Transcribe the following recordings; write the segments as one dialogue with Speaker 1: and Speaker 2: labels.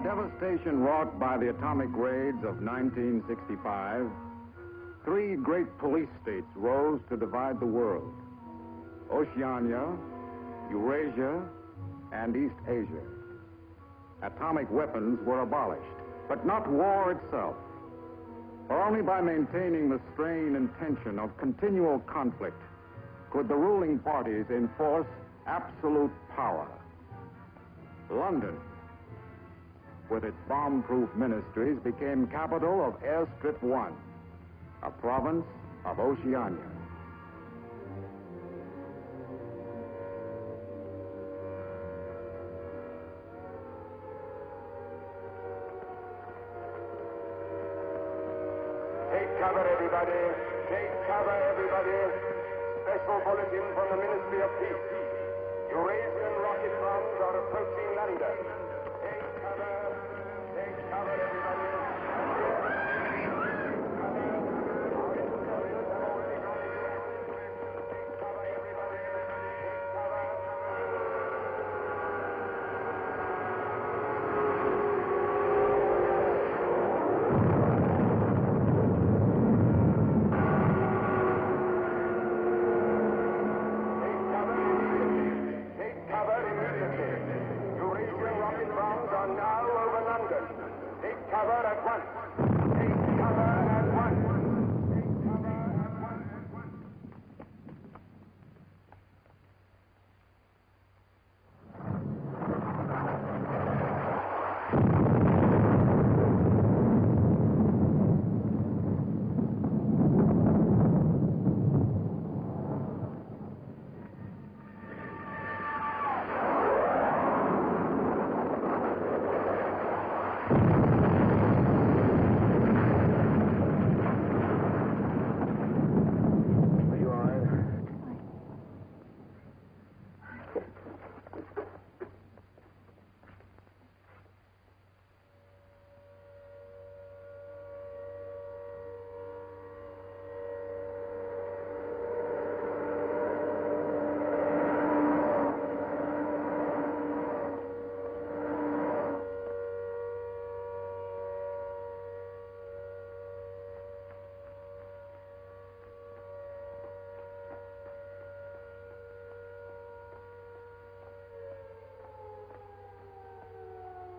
Speaker 1: devastation wrought by the atomic raids of 1965, three great police states rose to divide the world: Oceania, Eurasia, and East Asia. Atomic weapons were abolished, but not war itself. For only by maintaining the strain and tension of continual conflict could the ruling parties enforce absolute power. London, with its bomb-proof ministries, became capital of Airstrip 1, a province of Oceania.
Speaker 2: Take cover, everybody. Take cover, everybody. Special bulletin from the Ministry of Peace. Eurasian rocket bombs are approaching London. Take cover, everybody.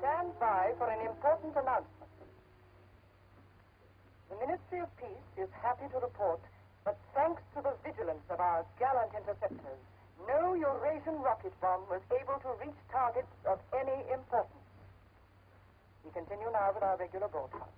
Speaker 3: Stand by for an important announcement. The Ministry of Peace is happy to report that thanks to the vigilance of our gallant interceptors, no Eurasian rocket bomb was able to reach targets of any importance. We continue now with our regular broadcast.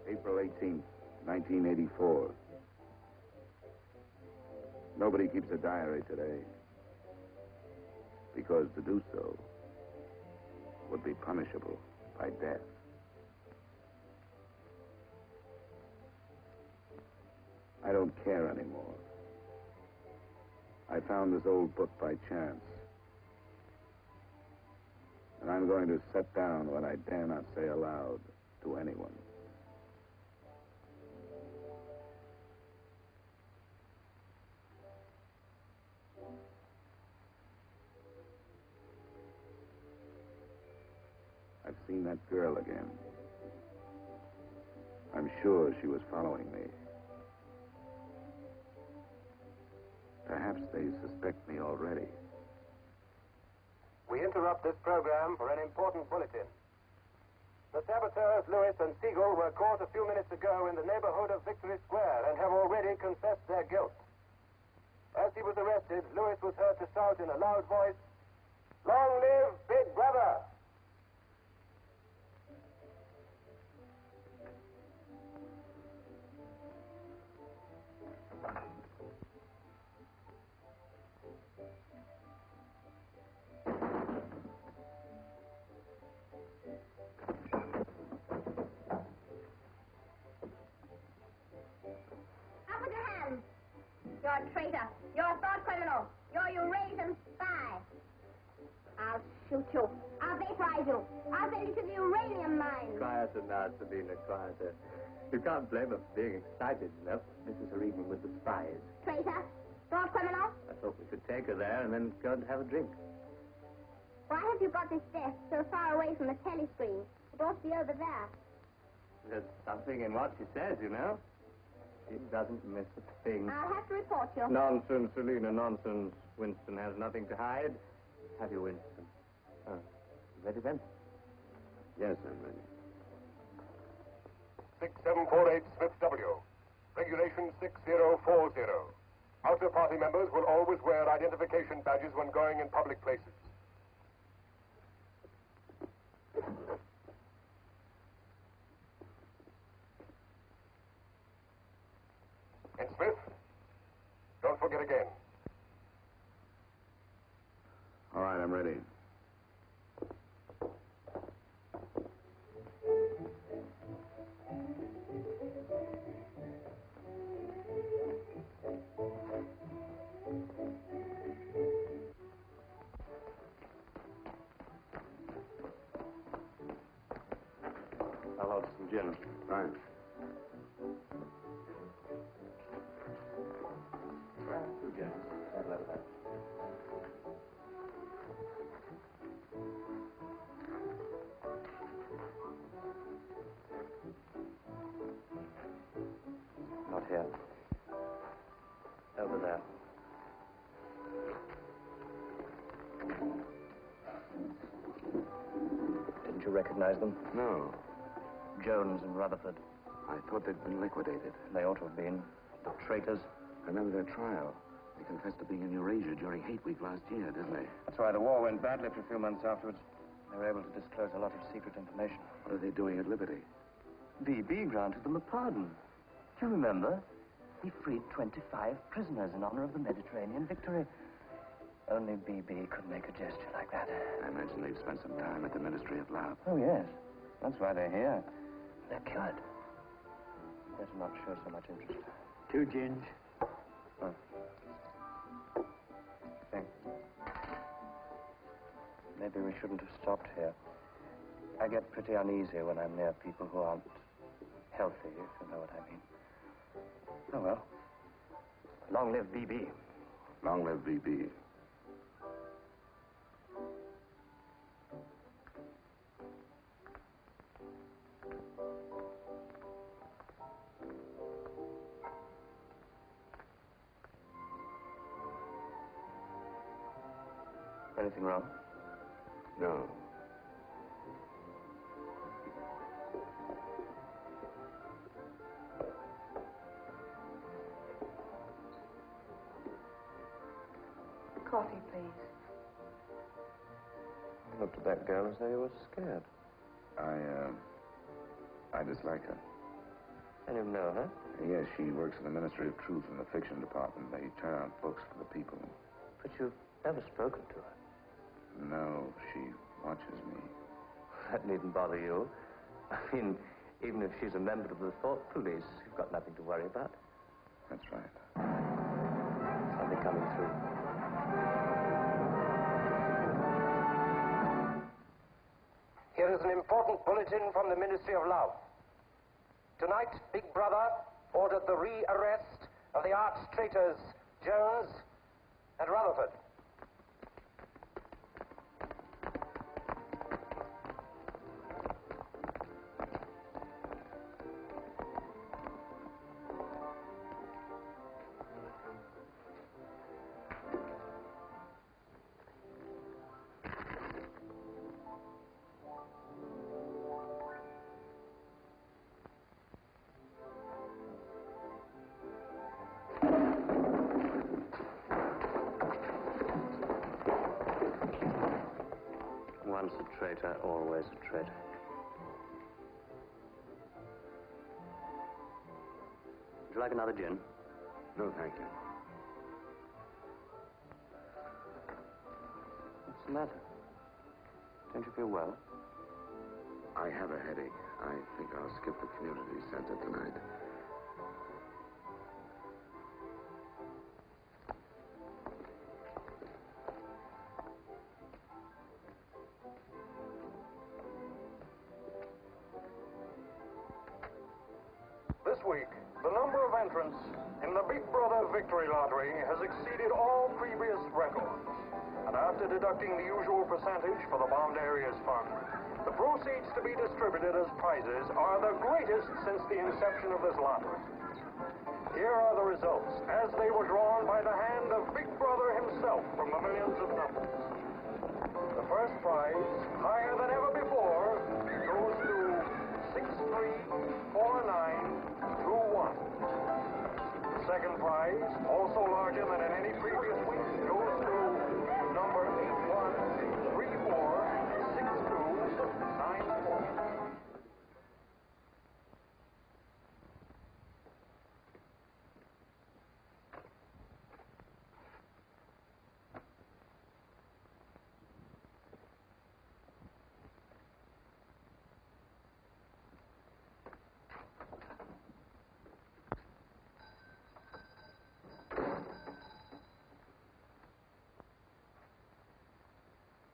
Speaker 4: April 18th, 1984. Nobody keeps a diary today, because to do so would be punishable by death. I don't care anymore. I found this old book by chance. And I'm going to set down what I dare not say aloud to anyone. I've seen that girl again. I'm sure she was following me. Perhaps they suspect me already.
Speaker 2: We interrupt this program for an important bulletin. The saboteurs, Lewis and Siegel, were caught a few minutes ago in the neighborhood of Victory Square and have already confessed their guilt. As he was arrested, Lewis was heard to shout in a loud voice, "Long live Big Brother!"
Speaker 5: You're a traitor. You're a thought criminal. You're a Eurasian spy. I'll shoot you. I'll vaporize you. I'll send you to the uranium mine.
Speaker 6: Quieter now, Sabina, quieter. You can't blame her for being excited enough. This is her evening with the spies.
Speaker 5: Traitor. Thought criminal.
Speaker 6: I thought we could take her there and then go and have a drink.
Speaker 5: Why have you got this desk so far away from the telescreen? It ought to be over there.
Speaker 6: There's something in what she says, you know. She doesn't miss a thing.
Speaker 5: I'll have to report you.
Speaker 6: Nonsense, Selina, nonsense. Winston has nothing to hide. Have you, Winston? Oh, ready then?
Speaker 4: Yes, I'm ready.
Speaker 2: 6748 Smith W. Regulation 6040. Outer party members will always wear identification badges when going in public places. And Smith, don't forget again.
Speaker 4: All right, I'm ready.
Speaker 6: I'll hold some gin.
Speaker 4: Fine.
Speaker 6: Two gins. I'll have that. Not here. Over there. Didn't you recognize them?
Speaker 4: No,
Speaker 6: Jones and Rutherford.
Speaker 4: I thought they'd been liquidated.
Speaker 6: They ought to have been. The traitors.
Speaker 4: I remember their trial. They confessed to being in Eurasia during Hate Week last year, didn't they?
Speaker 6: That's why the war went badly for a few months afterwards. They were able to disclose a lot of secret information.
Speaker 4: What are they doing at Liberty?
Speaker 6: BB granted them a pardon. Do you remember? He freed 25 prisoners in honor of the Mediterranean victory. Only BB could make a gesture like that.
Speaker 4: I imagine they've spent some time at the Ministry of Love.
Speaker 6: Oh, yes. That's why they're here. They're cured. Better not show so much interest.
Speaker 7: 2 gins.
Speaker 6: Oh. Thanks. Maybe we shouldn't have stopped here. I get pretty uneasy when I'm near people who aren't healthy, if you know what I mean. Oh, well. Long live BB.
Speaker 4: Long live BB.
Speaker 6: Anything wrong?
Speaker 4: No.
Speaker 3: Coffee, please.
Speaker 6: You looked at that girl as though you were scared.
Speaker 4: I dislike her.
Speaker 6: And you know her?
Speaker 4: Yes, she works in the Ministry of Truth in the fiction department. They turn out books for the people.
Speaker 6: But you've never spoken to her.
Speaker 4: No, she watches me.
Speaker 6: That needn't bother you. I mean, even if she's a member of the thought police, you've got nothing to worry about.
Speaker 4: That's right.
Speaker 6: Something coming through.
Speaker 7: Here is an important bulletin from the Ministry of Love. Tonight, Big Brother ordered the re-arrest of the arch traitors Jones and Rutherford.
Speaker 6: Once a traitor, always a traitor. Would you like another gin?
Speaker 4: No, thank you.
Speaker 6: What's the matter? Don't you feel well?
Speaker 4: I have a headache. I think I'll skip the community center tonight.
Speaker 2: This week, the number of entrants in the Big Brother Victory Lottery has exceeded all previous records. And after deducting the usual percentage for the bombed areas fund, the proceeds to be distributed as prizes are the greatest since the inception of this lottery. Here are the results, as they were drawn by the hand of Big Brother himself from the millions of numbers. The first prize, higher than ever before, goes to 634921. The second prize, also larger than in any previous week, goes to number 81346294.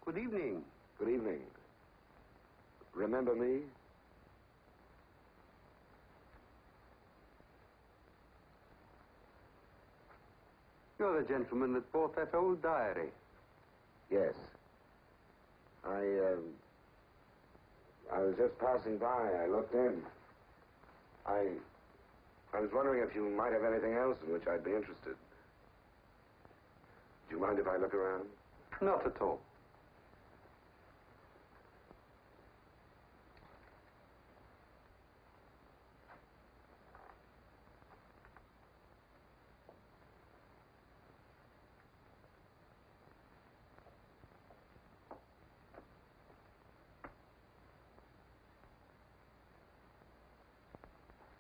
Speaker 6: Good evening.
Speaker 4: Good evening. Remember me?
Speaker 6: You're the gentleman that bought that old diary.
Speaker 4: Yes. I was just passing by. I looked in. I was wondering if you might have anything else in which I'd be interested. Do you mind if I look around?
Speaker 6: Not at all.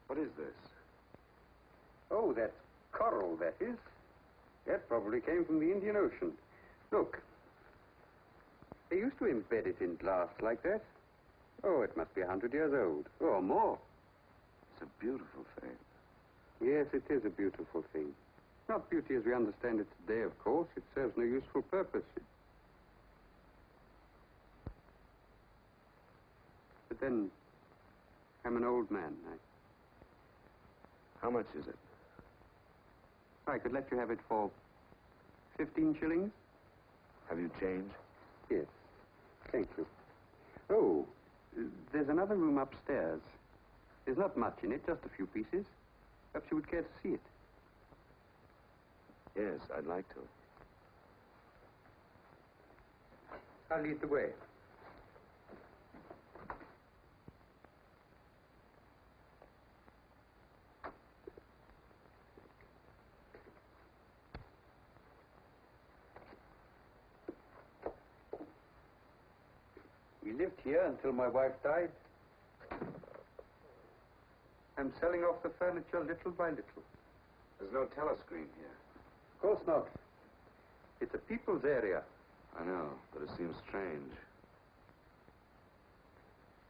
Speaker 4: What is this?
Speaker 6: Oh, that's coral, that is. That probably came from the Indian Ocean. Look. They used to embed it in glass like that. Oh, it must be 100 years old, or more.
Speaker 4: It's a beautiful thing.
Speaker 6: Yes, it is a beautiful thing. Not beauty as we understand it today, of course. It serves no useful purpose. But then, I'm an old man.
Speaker 4: How much is it?
Speaker 6: I could let you have it for 15 shillings.
Speaker 4: Have you changed?
Speaker 6: Yes. Thank you. Oh, there's another room upstairs. There's not much in it, just a few pieces. Perhaps you would care to see it.
Speaker 4: Yes, I'd like to.
Speaker 6: I'll lead the way. We lived here until my wife died. I'm selling off the furniture little by little.
Speaker 4: There's no telescreen here.
Speaker 6: Of course not. It's a people's area.
Speaker 4: I know, but it seems strange.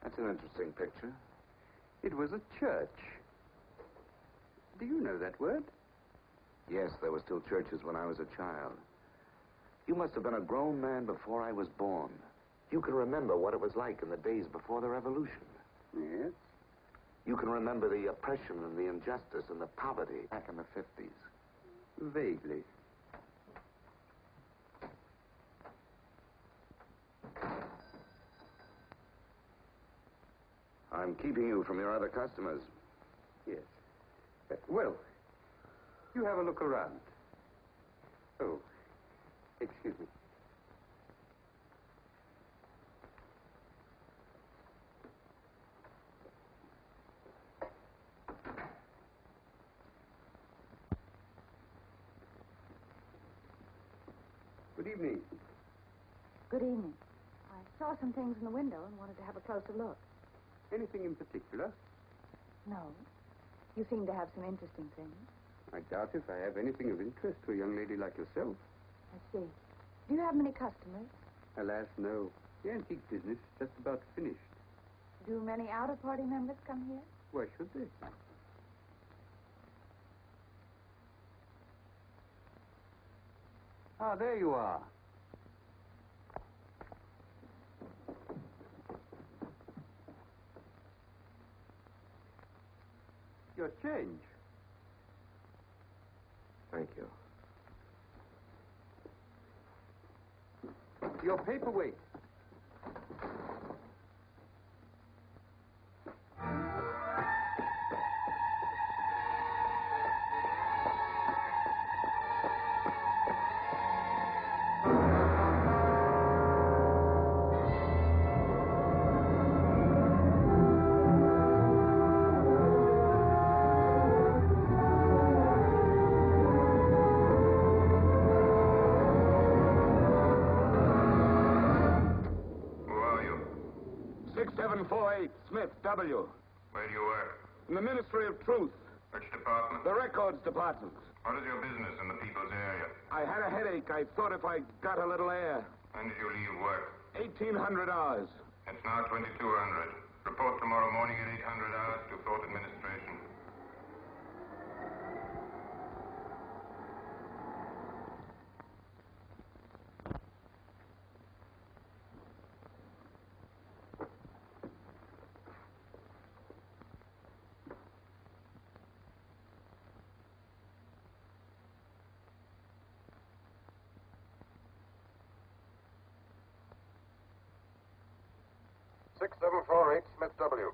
Speaker 4: That's an interesting picture.
Speaker 6: It was a church. Do you know that word?
Speaker 4: Yes, there were still churches when I was a child. You must have been a grown man before I was born. You can remember what it was like in the days before the revolution.
Speaker 8: Yes?
Speaker 4: You can remember the oppression and the injustice and the poverty back in the 50s.
Speaker 8: Vaguely.
Speaker 4: I'm keeping you from your other customers.
Speaker 8: Yes. Well, you have a look around. Oh, excuse me. Good evening.
Speaker 9: Good evening. I saw some things in the window and wanted to have a closer look.
Speaker 8: Anything in particular?
Speaker 9: No. You seem to have some interesting things.
Speaker 8: I doubt if I have anything of interest to a young lady like yourself.
Speaker 9: I see. Do you have many customers?
Speaker 8: Alas, no. The antique business is just about finished.
Speaker 9: Do many out-of-party members come here?
Speaker 8: Why should they? Ah, there you are. Your change.
Speaker 4: Thank you.
Speaker 8: Your paperweight.
Speaker 1: Smith, W.
Speaker 2: Where do you work?
Speaker 1: In the Ministry of Truth.
Speaker 2: Which department?
Speaker 1: The Records Department.
Speaker 2: What is your business in the people's area?
Speaker 1: I had a headache. I thought if I got a little air.
Speaker 2: When did you leave work?
Speaker 1: 1,800 hours.
Speaker 2: It's now 2200. Report tomorrow morning at 800 hours to Thought Administration. Smith W.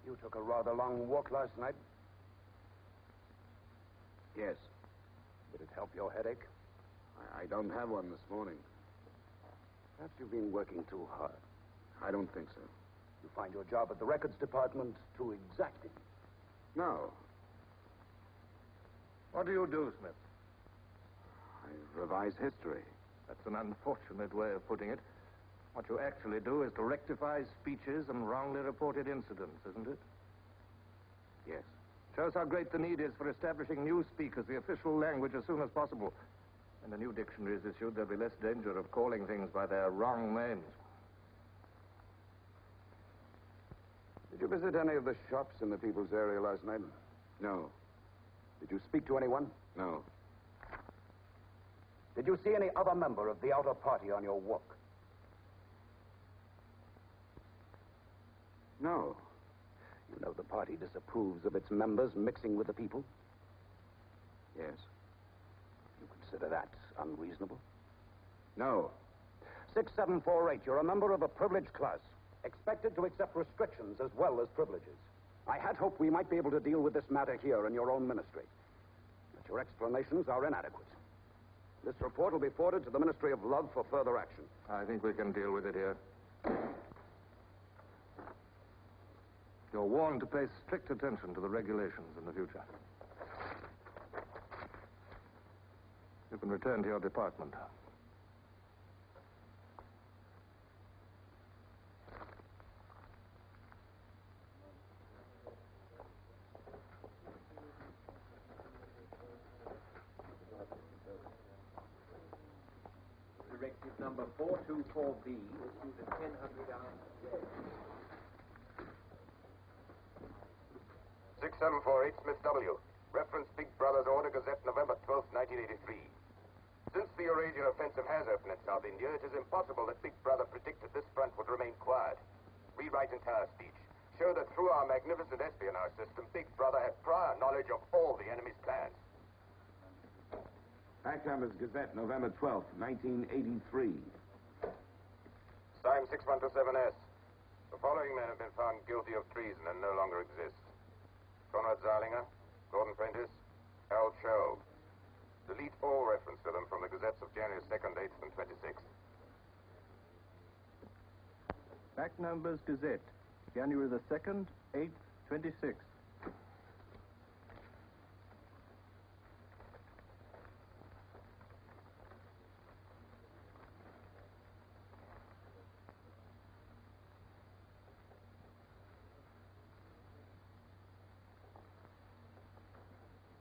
Speaker 8: You took a rather long walk last night.
Speaker 1: Yes.
Speaker 8: Did it help your headache?
Speaker 1: I don't have one this morning.
Speaker 8: Perhaps you've been working too hard.
Speaker 1: I don't think so.
Speaker 8: You find your job at the records department too exacting.
Speaker 1: No.
Speaker 6: What do you do, Smith?
Speaker 1: I revise history.
Speaker 6: That's an unfortunate way of putting it. What you actually do is to rectify speeches and wrongly reported incidents, isn't it?
Speaker 1: Yes.
Speaker 6: Shows how great the need is for establishing newspeak as the official language as soon as possible. When a new dictionary is issued, there'll be less danger of calling things by their wrong names.
Speaker 8: Did you visit any of the shops in the people's area last night?
Speaker 1: No.
Speaker 8: Did you speak to anyone?
Speaker 1: No.
Speaker 8: Did you see any other member of the outer party on your walk?
Speaker 1: No.
Speaker 8: You know the party disapproves of its members mixing with the people?
Speaker 1: Yes.
Speaker 8: You consider that unreasonable?
Speaker 1: No.
Speaker 8: 6748, you're a member of a privileged class, expected to accept restrictions as well as privileges. I had hoped we might be able to deal with this matter here in your own ministry. But your explanations are inadequate. This report will be forwarded to the Ministry of Love for further action.
Speaker 6: I think we can deal with it here. You're warned to pay strict attention to the regulations in the future. You can return to your department.
Speaker 10: number 424B, issued at 1000 hours.
Speaker 2: 6748 Smith W. Reference Big Brother's Order Gazette, November 12, 1983. Since the Eurasian offensive has opened in South India, it is impossible that Big Brother predicted this front would remain quiet. Rewrite entire speech. Show that through our magnificent espionage system, Big Brother had prior knowledge of all the enemy's plans.
Speaker 4: Backnumbers Gazette, November 12th, 1983.
Speaker 2: Signed 6127S. The following men have been found guilty of treason and no longer exist. Conrad Zeilinger, Gordon Prentice, Harold Sherrill. Delete all reference to them from the gazettes of January 2nd, 8th, and 26th.
Speaker 11: Backnumbers Gazette, January the 2nd, 8th, 26th.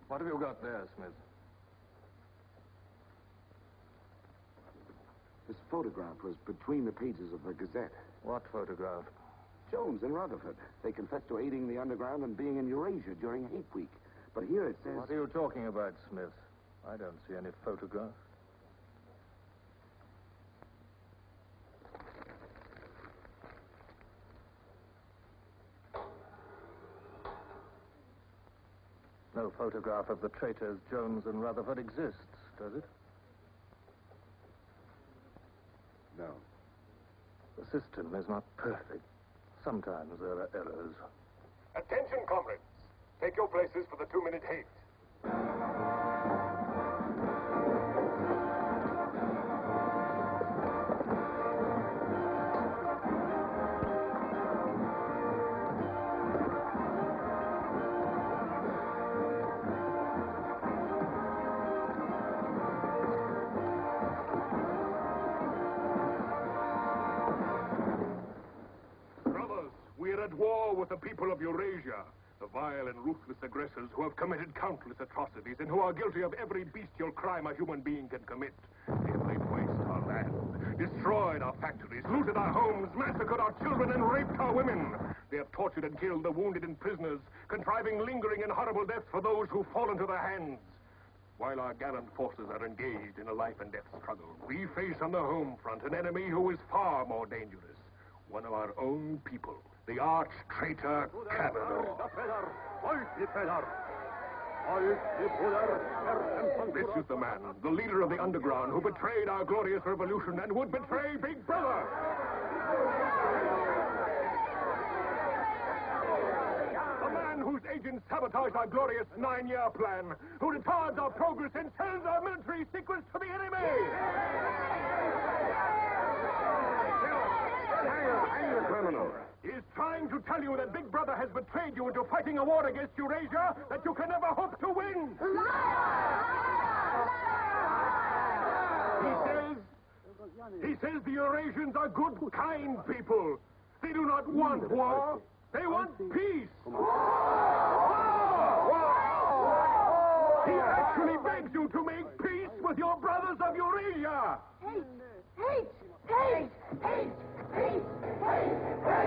Speaker 12: What have you got there, Smith?
Speaker 4: This photograph was between the pages of the Gazette.
Speaker 12: What photograph?
Speaker 4: Jones and Rutherford. They confessed to aiding the underground and being in Eurasia during Hate Week. But here it says...
Speaker 12: What are you talking about, Smith? I don't see any photograph. No photograph of the traitors Jones and Rutherford exists, does it?
Speaker 4: No.
Speaker 12: The system is not perfect. Sometimes there are errors.
Speaker 2: Attention, comrades. Take your places for the 2-minute hate.
Speaker 13: At war with the people of Eurasia, the vile and ruthless aggressors who have committed countless atrocities and who are guilty of every bestial crime a human being can commit. They have laid waste our land, destroyed our factories, looted our homes, massacred our children, and raped our women. They have tortured and killed the wounded and prisoners, contriving lingering and horrible deaths for those who fall into their hands. While our gallant forces are engaged in a life and death struggle, we face on the home front an enemy who is far more dangerous. One of our own people. The arch-traitor Cavador. This is the man, the leader of the underground, who betrayed our glorious revolution and would betray Big Brother. The man whose agents sabotage our glorious 9-year plan, who retards our progress and sells our military secrets to the enemy.
Speaker 4: Hang the criminal.
Speaker 13: He is trying to tell you that Big Brother has betrayed you into fighting a war against Eurasia that you can never hope to win. He says the Eurasians are good, kind people. They do not want war. They want peace. He actually begs you to make peace with your brothers of Eurasia.
Speaker 5: Hate! Hate! Hate! Hate! Hate! Hate!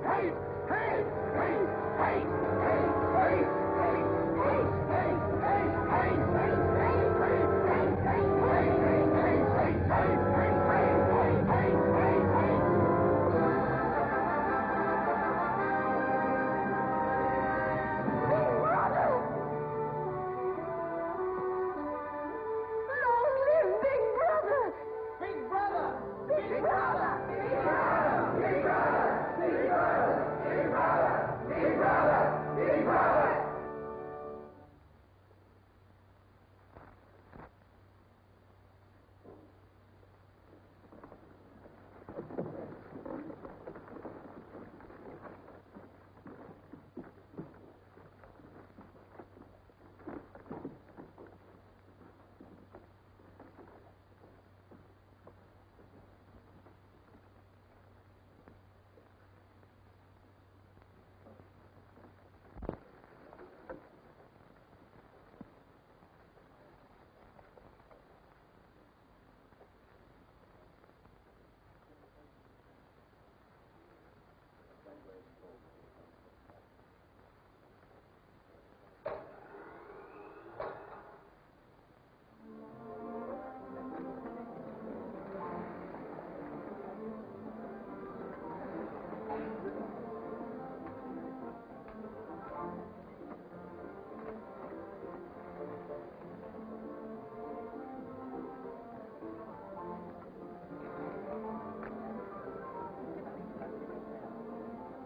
Speaker 5: Hate! Hate! Hate! Hate! Hate! Hate! Big Brother! Big Brother! Big Brother! Big Brother! Big Brother!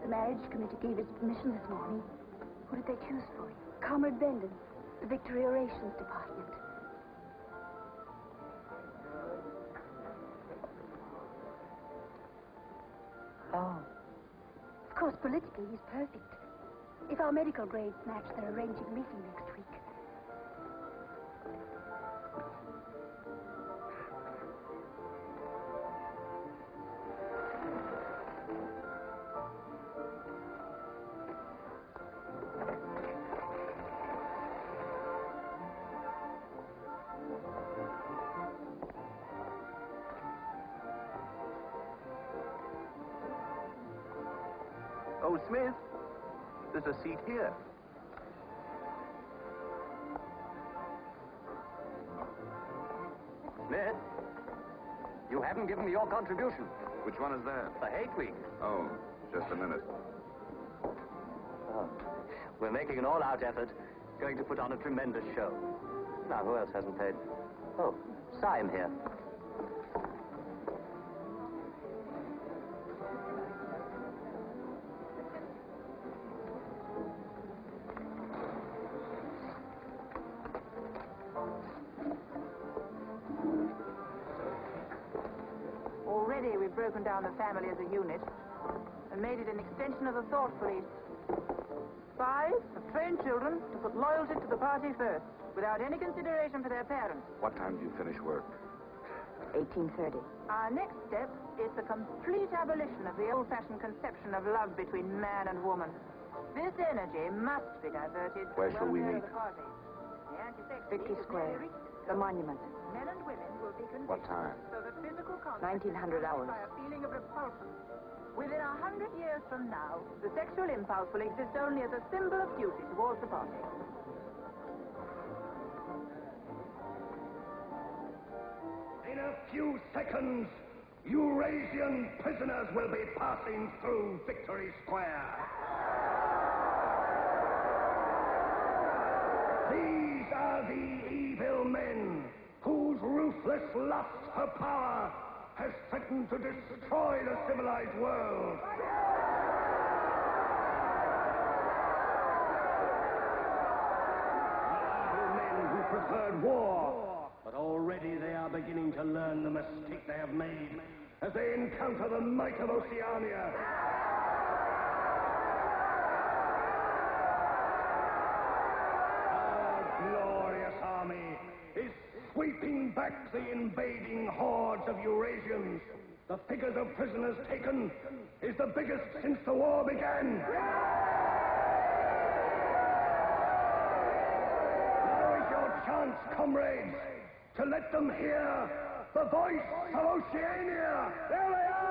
Speaker 9: The marriage committee gave its permission this morning.
Speaker 14: Who did they choose for you?
Speaker 9: Comrade Bendon, the Victory Orations Department.
Speaker 14: Oh. Of course, politically, he's perfect. If our medical grades match, they're arranging a meeting next week.
Speaker 6: Oh, Smith, there's a seat here. Smith, you haven't given me your contribution.
Speaker 1: Which one is that?
Speaker 6: The Hate Week.
Speaker 1: Oh, just a minute.
Speaker 6: Oh. We're making an all-out effort, going to put on a tremendous show. Now, who else hasn't paid? Oh, Syme here.
Speaker 15: Already we've broken down the family as a unit and made it an extension of the thought police. Spies have trained children to put loyalty to the party first, without any consideration for their parents.
Speaker 1: What time do you finish work?
Speaker 9: 18:30.
Speaker 15: Our next step is the complete abolition of the old-fashioned conception of love between man and woman. This energy must be diverted.
Speaker 1: Where shall we meet?
Speaker 15: The party. The anti-sex
Speaker 9: Victory
Speaker 15: league has
Speaker 9: Square.
Speaker 15: nearly reached
Speaker 9: The monument.
Speaker 15: Men and women will be conditioned
Speaker 1: What time?
Speaker 15: so that physical contact
Speaker 9: 1900
Speaker 15: is
Speaker 9: hours.
Speaker 15: by a feeling of repulsion. Within 100 years from now, the sexual impulse will exist only as a symbol of duty towards the party.
Speaker 13: In a few seconds, Eurasian prisoners will be passing through Victory Square. These are the evil men whose ruthless lust for power has threatened to destroy the civilized world. The evil men who preferred war, but already they are beginning to learn the mistake they have made as they encounter the might of Oceania. Our glorious army is sweeping back the invading hordes of Eurasians. The figures of prisoners taken is the biggest since the war began. Now is your chance, comrades, to let them hear the voice of Oceania. There they are!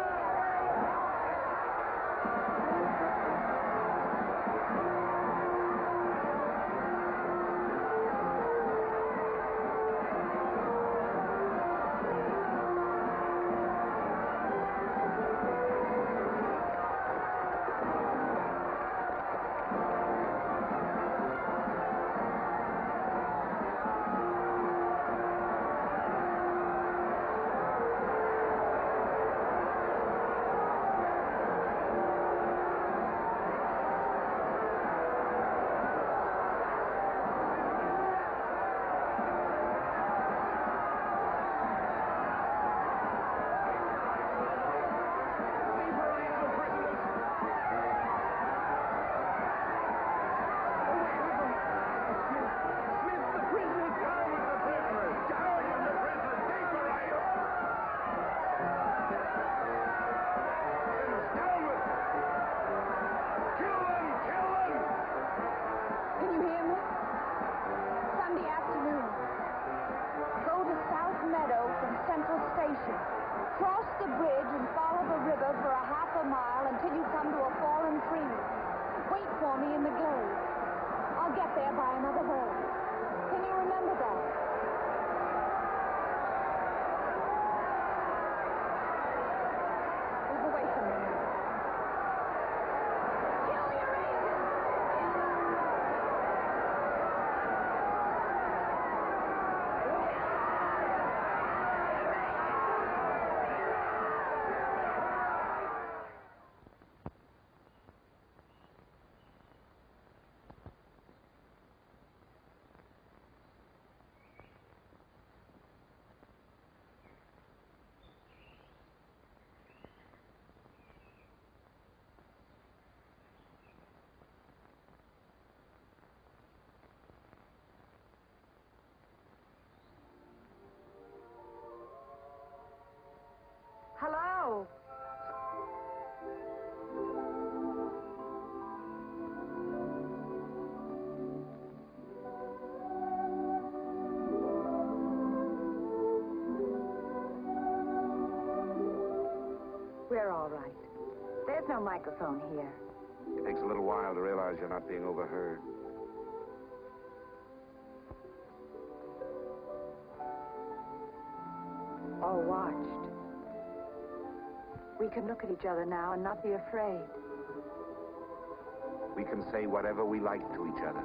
Speaker 16: Cross the bridge and follow the river for a half a mile until you come to a fallen tree. Wait for me in the glade. I'll get there by another boat. Can you remember that? Move away from me. Kill your agent! go. We're all right. There's no microphone here.
Speaker 4: It takes a little while to realize you're not being overheard.
Speaker 16: Or watched. We can look at each other now and not be afraid.
Speaker 4: We can say whatever we like to each other.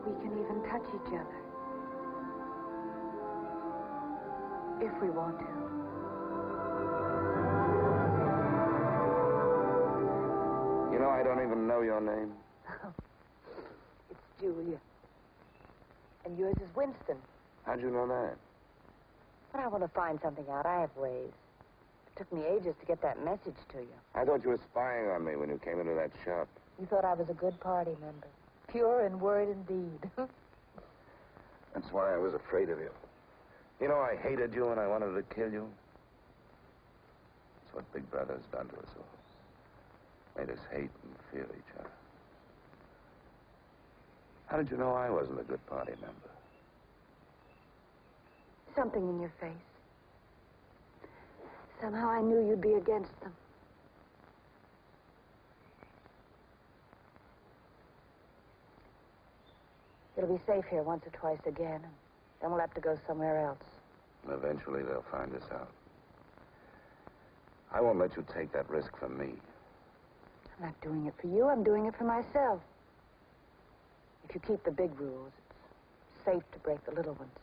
Speaker 16: We can even touch each other. If we want to.
Speaker 4: You know, I don't even know your name.
Speaker 3: It's Julia. And yours is Winston.
Speaker 4: How'd you know that?
Speaker 3: When I want to find something out, I have ways. It took me ages to get that message to you.
Speaker 4: I thought you were spying on me when you came into that shop.
Speaker 3: You thought I was a good party member. Pure in word and deed.
Speaker 4: That's why I was afraid of you. You know, I hated you and I wanted to kill you. That's what Big Brother's done to us all. Made us hate and fear each other. How did you know I wasn't a good party member?
Speaker 16: Something in your face. Somehow I knew you'd be against them.
Speaker 3: It'll be safe here once or twice again, and then we'll have to go somewhere else.
Speaker 4: And eventually they'll find us out. I won't let you take that risk from me.
Speaker 16: I'm not doing it for you. I'm doing it for myself.
Speaker 3: If you keep the big rules, it's safe to break the little ones.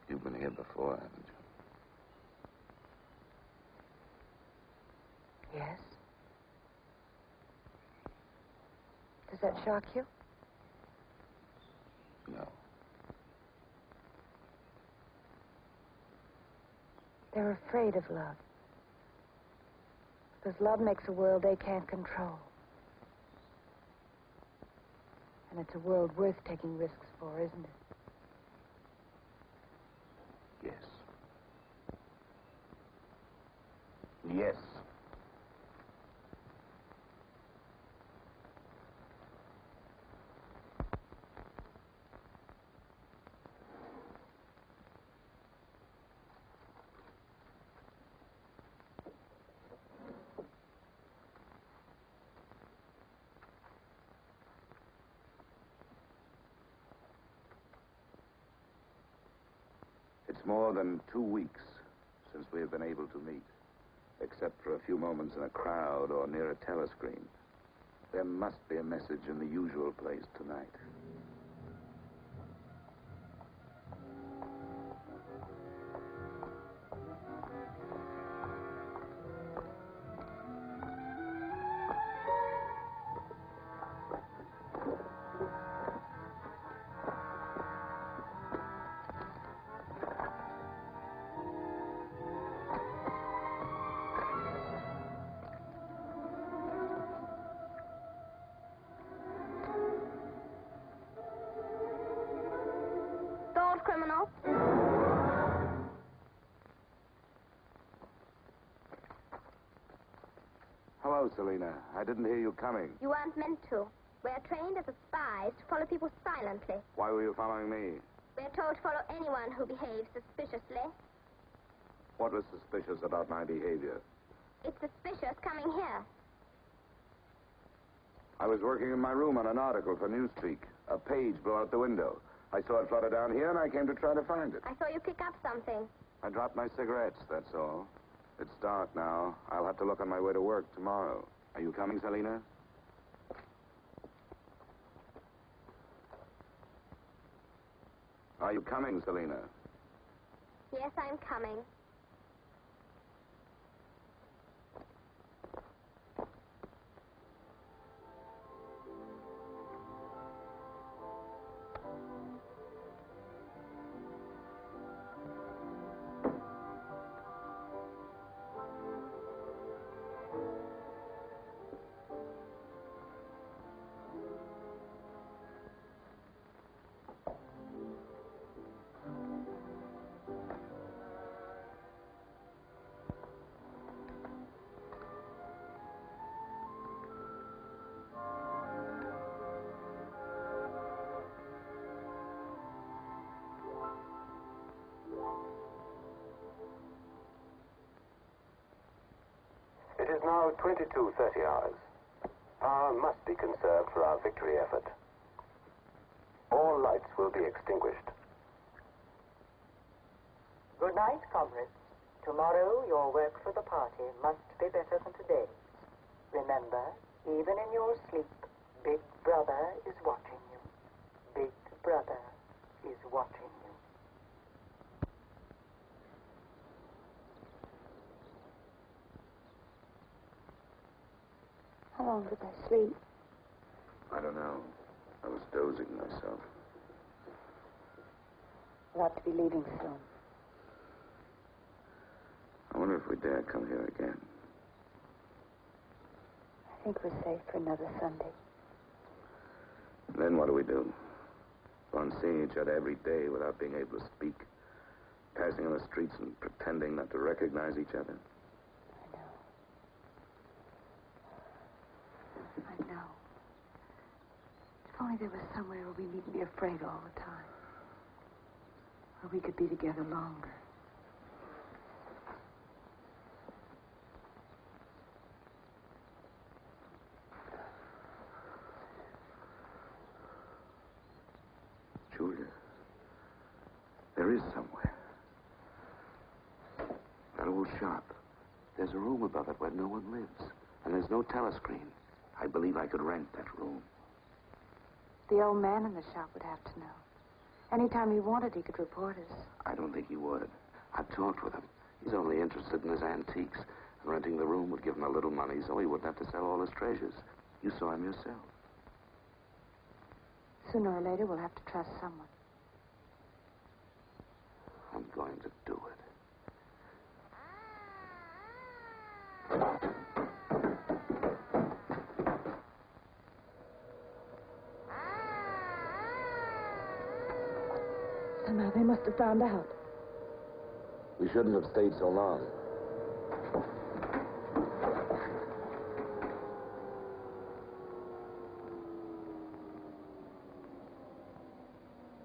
Speaker 4: You've been here before, haven't you?
Speaker 3: Yes? Does that shock you?
Speaker 4: No.
Speaker 3: They're afraid of love. Because love makes a world they can't control. And it's a world worth taking risks for, isn't it?
Speaker 4: Yes. Yes. It's more than 2 weeks since we have been able to meet, except for a few moments in a crowd or near a telescreen. There must be a message in the usual place tonight.
Speaker 5: Criminal.
Speaker 4: Hello, Selina. I didn't hear you coming.
Speaker 5: You weren't meant to. We're trained as spies to follow people silently.
Speaker 4: Why were you following me?
Speaker 5: We're told to follow anyone who behaves suspiciously.
Speaker 4: What was suspicious about my behavior?
Speaker 5: It's suspicious coming here.
Speaker 4: I was working in my room on an article for Newspeak. A page blew out the window. I saw it flutter down here, and I came to try to find it.
Speaker 5: I saw you pick up something.
Speaker 4: I dropped my cigarettes, that's all. It's dark now. I'll have to look on my way to work tomorrow. Are you coming, Selina? Are you coming, Selina?
Speaker 5: Yes, I'm coming.
Speaker 7: now 22:30 hours. Power must be conserved for our victory effort. All lights will be extinguished.
Speaker 3: Good night, comrades. Tomorrow, your work for the party must be better than today. Remember, even in your sleep, Big Brother is watching you. Big Brother is watching you.
Speaker 16: How long did I sleep?
Speaker 4: I don't know. I was dozing myself.
Speaker 9: We'll have to be leaving soon.
Speaker 4: I wonder if we dare come here again.
Speaker 9: I think we're safe for another Sunday.
Speaker 4: And then what do we do? Go on seeing each other every day without being able to speak. Passing on the streets and pretending not to recognize each other.
Speaker 9: I know. If only there was somewhere where we needn't be afraid all the time. Where we could be together longer.
Speaker 4: Julia, there is somewhere. That old shop. There's a room above it where no one lives. And there's no telescreen. I believe I could rent that room.
Speaker 9: The old man in the shop would have to know. Anytime he wanted, he could report us.
Speaker 4: I don't think he would. I've talked with him. He's only interested in his antiques. And renting the room would give him a little money so he wouldn't have to sell all his treasures. You saw him yourself.
Speaker 9: Sooner or later, we'll have to trust someone.
Speaker 4: I'm going to do it.
Speaker 9: Somehow they must have found out.
Speaker 4: We shouldn't have stayed so long.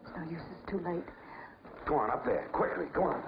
Speaker 9: It's no use, it's too late.
Speaker 4: Go on, up there. Quickly, go on.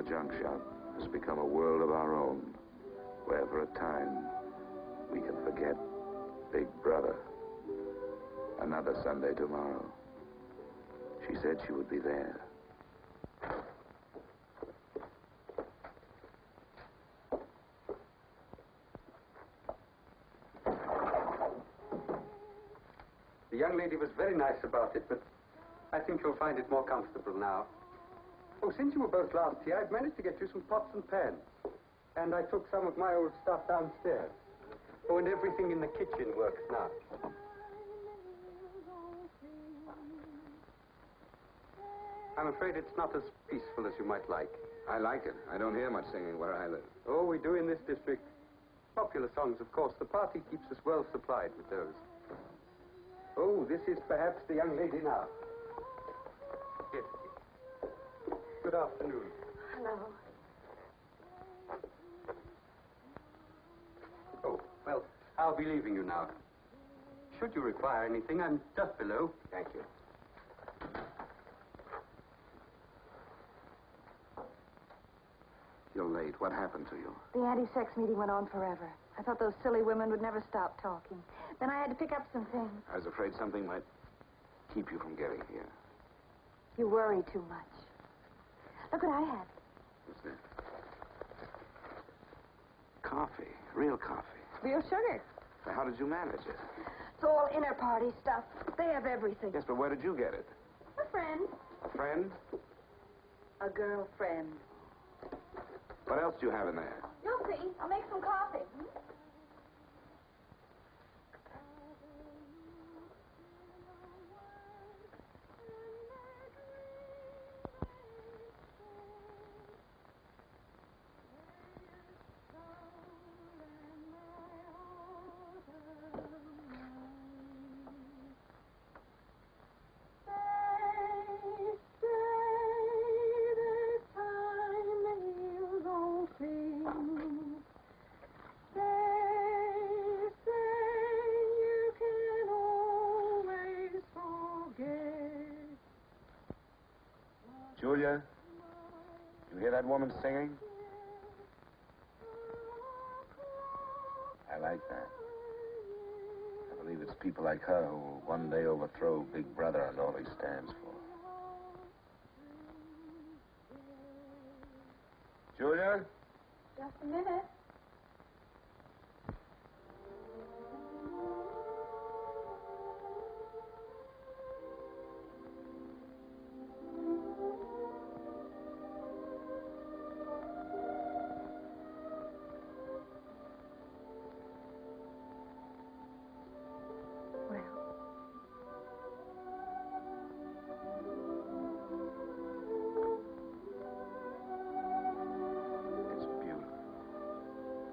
Speaker 4: junk shop has become a world of our own, where for a time we can forget Big Brother. Another Sunday tomorrow. She said she would be there.
Speaker 8: The young lady was very nice about it, but I think you'll find it more comfortable now. Oh, since you were both last here, I've managed to get you some pots and pans. And I took some of my old stuff downstairs. Oh, and everything in the kitchen works now. I'm afraid it's not as peaceful as you might like.
Speaker 4: I like it. I don't hear much singing where I live.
Speaker 8: Oh, we do in this district. Popular songs, of course. The party keeps us well supplied with those. Oh, this is perhaps the young lady now. Yes. Good afternoon.
Speaker 9: Hello.
Speaker 8: Oh, well, I'll be leaving you now. Should you require anything, I'm just below.
Speaker 4: Thank you. You're late. What happened to you?
Speaker 9: The anti-sex meeting went on forever. I thought those silly women would never stop talking. Then I had to pick up some things.
Speaker 4: I was afraid something might keep you from getting here.
Speaker 9: You worry too much. Look what I had.
Speaker 4: What's that? Coffee. Real coffee.
Speaker 9: Real sugar.
Speaker 4: How did you manage it?
Speaker 9: It's all inner party stuff. They have everything.
Speaker 4: Yes, but where did you get it?
Speaker 5: A friend.
Speaker 4: A friend?
Speaker 9: A girlfriend.
Speaker 4: What else do you have in there?
Speaker 5: You'll see. I'll make some coffee.
Speaker 4: Julia, you hear that woman singing? I like that. I believe it's people like her who will one day overthrow Big Brother and all he stands for. Julia?
Speaker 5: Just a minute.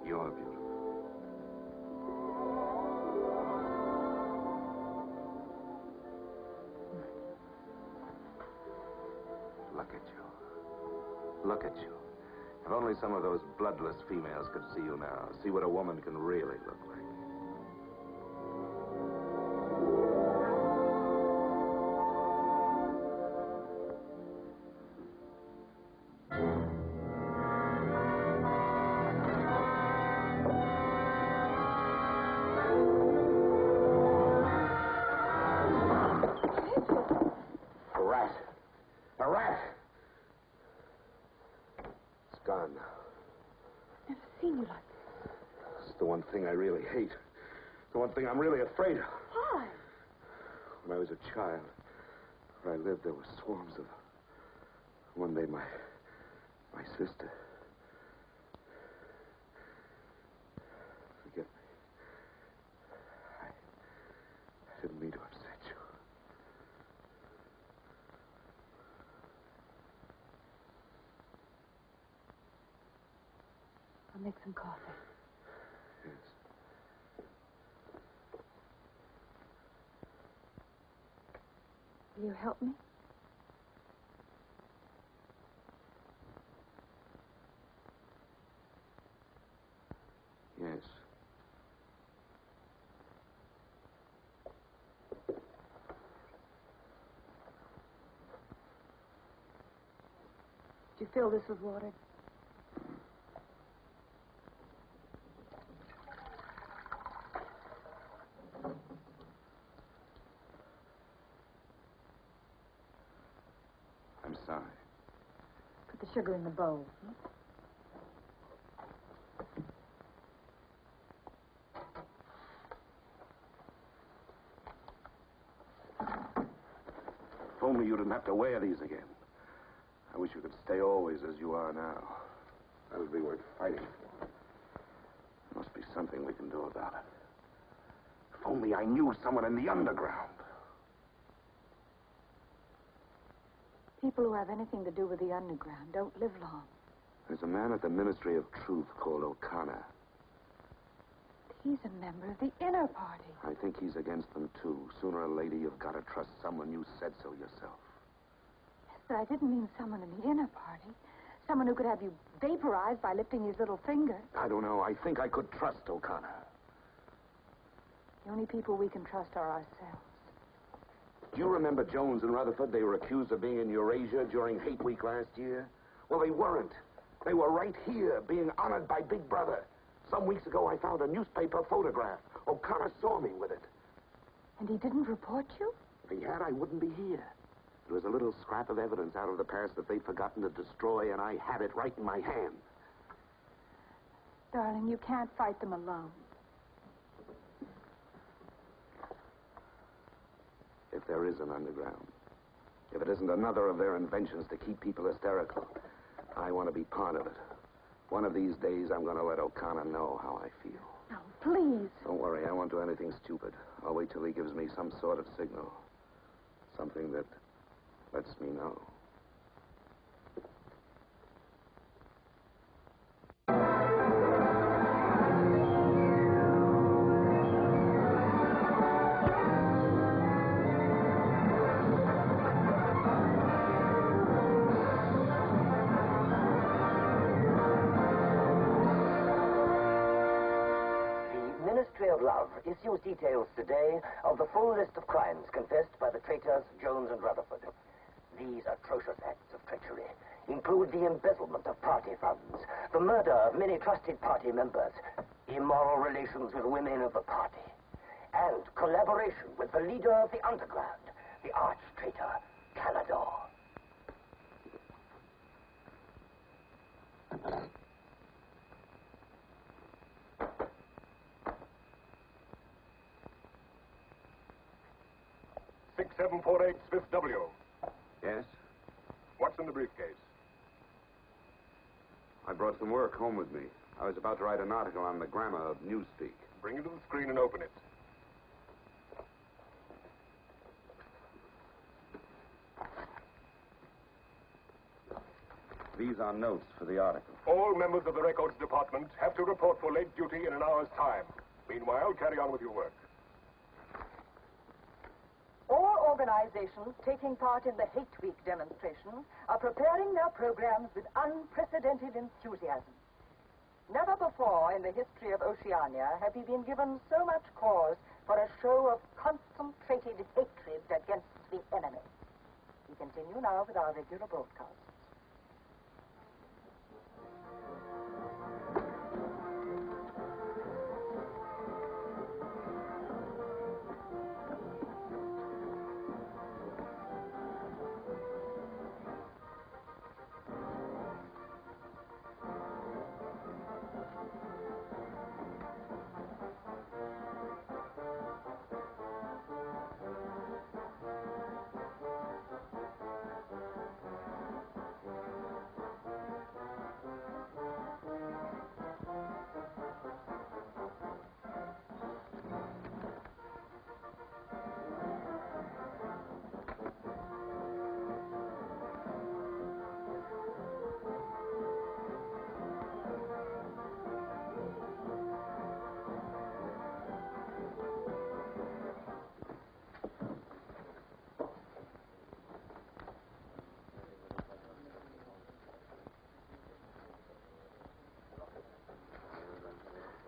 Speaker 4: You're beautiful. Look at you. Look at you. If only some of those bloodless females could see you now, see what a woman can really look like. Gone now.
Speaker 9: Never seen you like this.
Speaker 4: It's the one thing I really hate. The one thing I'm really afraid of.
Speaker 9: Why?
Speaker 4: When I was a child, where I lived, there were swarms of them. One day, my sister. Forgive me. I didn't mean to upset you.
Speaker 9: I'll make some coffee.
Speaker 4: Yes.
Speaker 9: Will you help me?
Speaker 4: Yes.
Speaker 9: Did you fill this with water?
Speaker 4: I'm sorry.
Speaker 9: Put the sugar in the bowl.
Speaker 4: If only you didn't have to wear these again. I wish you could stay always as you are now. That would be worth fighting for. There must be something we can do about it. If only I knew someone in the underground.
Speaker 9: People who have anything to do with the underground don't live long.
Speaker 4: There's a man at the Ministry of Truth called O'Connor.
Speaker 9: He's a member of the inner party.
Speaker 4: I think he's against them, too. Sooner or later, you've got to trust someone. You said so yourself.
Speaker 9: Yes, but I didn't mean someone in the inner party. Someone who could have you vaporized by lifting his little finger.
Speaker 4: I don't know. I think I could trust O'Connor.
Speaker 9: The only people we can trust are ourselves.
Speaker 4: Do you remember Jones and Rutherford? They were accused of being in Eurasia during Hate Week last year. Well, they weren't. They were right here, being honored by Big Brother. Some weeks ago, I found a newspaper photograph. O'Connor saw me with it.
Speaker 9: And he didn't report you?
Speaker 4: If he had, I wouldn't be here. It was a little scrap of evidence out of the past that they'd forgotten to destroy, and I had it right in my hand.
Speaker 9: Darling, you can't fight them alone.
Speaker 8: if there is an underground. If it isn't another of their inventions to keep people hysterical, I want to be part of it. One of these days, I'm going to let O'Connor know how I feel.
Speaker 9: No, please.
Speaker 8: Don't worry, I won't do anything stupid. I'll wait till he gives me some sort of signal. Something that lets me know.
Speaker 7: Love issues details today of the full list of crimes confessed by the traitors Jones and Rutherford. These atrocious acts of treachery include the embezzlement of party funds, the murder of many trusted party members, immoral relations with women of the party, and collaboration with the leader of the underground, the arch-traitor, Canador.
Speaker 13: .6748 Smith W.
Speaker 8: Yes?
Speaker 13: What's in the briefcase?
Speaker 8: I brought some work home with me. I was about to write an article on the grammar of newspeak.
Speaker 13: Bring it to the screen and open it.
Speaker 8: These are notes for the article.
Speaker 13: All members of the records department have to report for late duty in an hour's time. Meanwhile, carry on with your work.
Speaker 3: All organizations taking part in the Hate Week demonstration are preparing their programs with unprecedented enthusiasm. Never before in the history of Oceania have we been given so much cause for a show of concentrated hatred against the enemy. We continue now with our regular broadcast.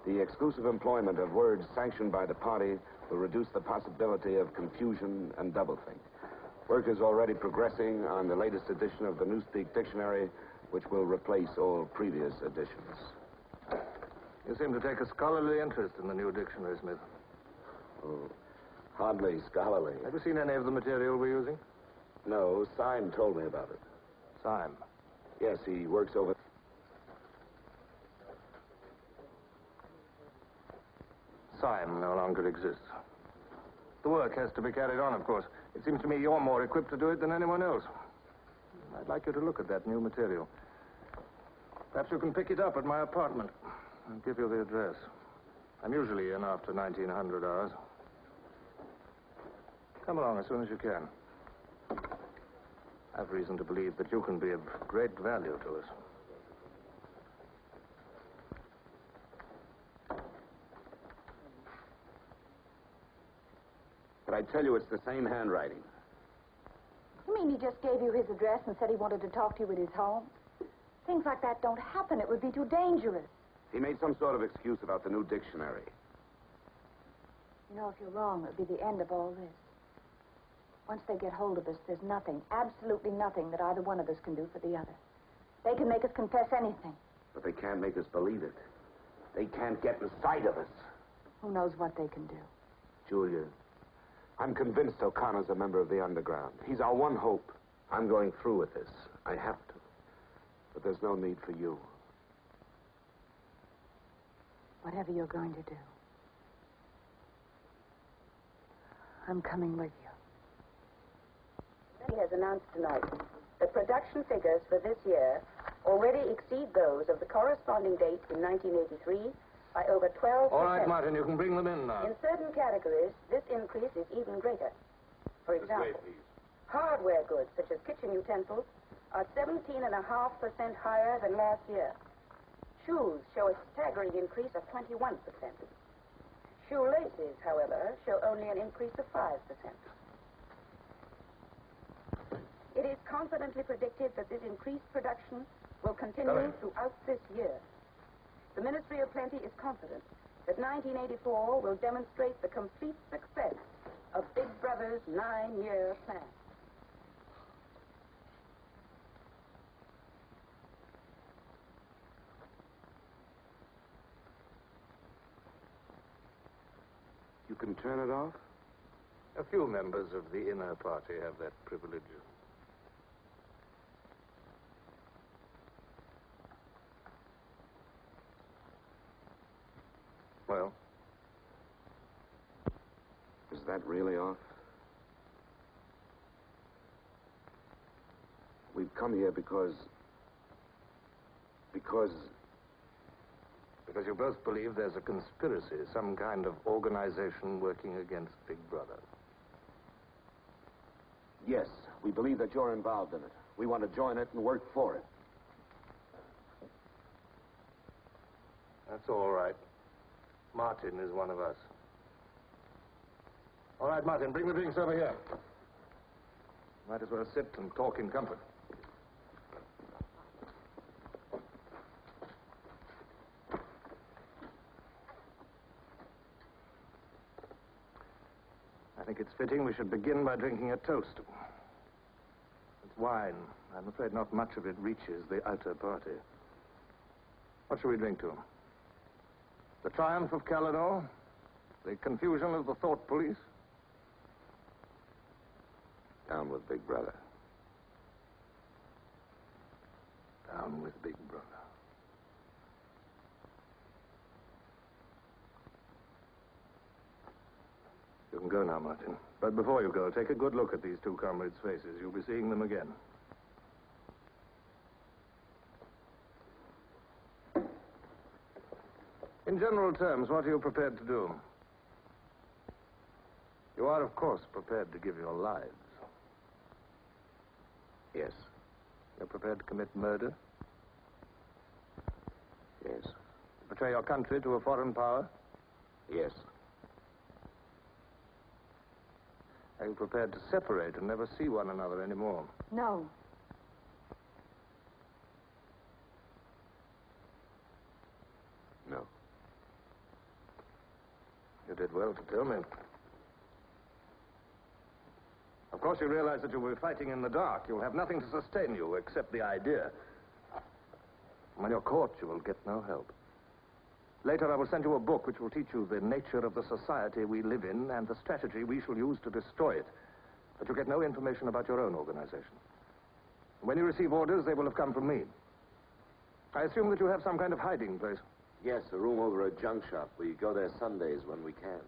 Speaker 8: The exclusive employment of words sanctioned by the party will reduce the possibility of confusion and doublethink. Work is already progressing on the latest edition of the Newspeak Dictionary, which will replace all previous editions.
Speaker 12: You seem to take a scholarly interest in the new dictionary, Smith.
Speaker 8: Oh, hardly scholarly.
Speaker 12: Have you seen any of the material we're using?
Speaker 8: No, Syme told me about it.
Speaker 12: Syme?
Speaker 8: Yes, he works over...
Speaker 12: Syme no longer exists. The work has to be carried on, of course. It seems to me you're more equipped to do it than anyone else. I'd like you to look at that new material. Perhaps you can pick it up at my apartment. I'll give you the address. I'm usually in after 1900 hours. Come along as soon as you can. I have reason to believe that you can be of great value to us.
Speaker 8: But I tell you, it's the same handwriting.
Speaker 14: You mean he just gave you his address and said he wanted to talk to you at his home? Things like that don't happen. It would be too dangerous.
Speaker 8: He made some sort of excuse about the new dictionary.
Speaker 14: You know, if you're wrong, it would be the end of all this. Once they get hold of us, there's nothing, absolutely nothing that either one of us can do for the other. They can make us confess anything.
Speaker 8: But they can't make us believe it. They can't get inside of us.
Speaker 14: Who knows what they can do?
Speaker 8: Julia, I'm convinced O'Connor's a member of the underground. He's our one hope. I'm going through with this. I have to. But there's no need for you.
Speaker 14: Whatever you're going to do, I'm coming with you.
Speaker 17: He has announced tonight that production figures for this year already exceed those of the corresponding date in 1983 by over 12%.
Speaker 12: All right, Martin, you can bring them in now.
Speaker 17: In certain categories, this increase is even greater. For example, hardware goods such as kitchen utensils are 17.5% higher than last year. Shoes show a staggering increase of 21%. Shoelaces, however, show only an increase of 5%. It is confidently predicted that this increased production will continue throughout this year. The Ministry of Plenty is confident that 1984 will demonstrate the complete success of Big Brother's 9-year plan.
Speaker 4: You can turn it off?
Speaker 12: A few members of the inner party have that privilege. Well?
Speaker 4: Is that really off? We've come here because
Speaker 12: you both believe there's a conspiracy, some kind of organization working against Big Brother.
Speaker 8: Yes, we believe that you're involved in it. We want to join it and work for it.
Speaker 12: That's all right. Martin is one of us. All right, Martin, bring the drinks over here. Might as well sit and talk in comfort. I think it's fitting we should begin by drinking a toast. It's wine. I'm afraid not much of it reaches the outer party. What shall we drink to? The triumph of Calidor? The confusion of the thought police?
Speaker 4: Down with Big Brother.
Speaker 12: Down with Big Brother. You can go now, Martin. But before you go, take a good look at these two comrades' faces. You'll be seeing them again. In general terms, what are you prepared to do? You are, of course, prepared to give your lives.
Speaker 4: Yes.
Speaker 12: You're prepared to commit murder?
Speaker 4: Yes.
Speaker 12: Betray your country to a foreign power?
Speaker 4: Yes.
Speaker 12: Are you prepared to separate and never see one another anymore?
Speaker 14: No.
Speaker 4: No.
Speaker 12: You did well to tell me. Of course, you realize that you'll be fighting in the dark. You'll have nothing to sustain you except the idea. When you're caught, you will get no help. Later, I will send you a book which will teach you the nature of the society we live in and the strategy we shall use to destroy it. But you get no information about your own organization. When you receive orders, they will have come from me. I assume that you have some kind of hiding place.
Speaker 4: Yes, a room over a junk shop. We go there Sundays when we can.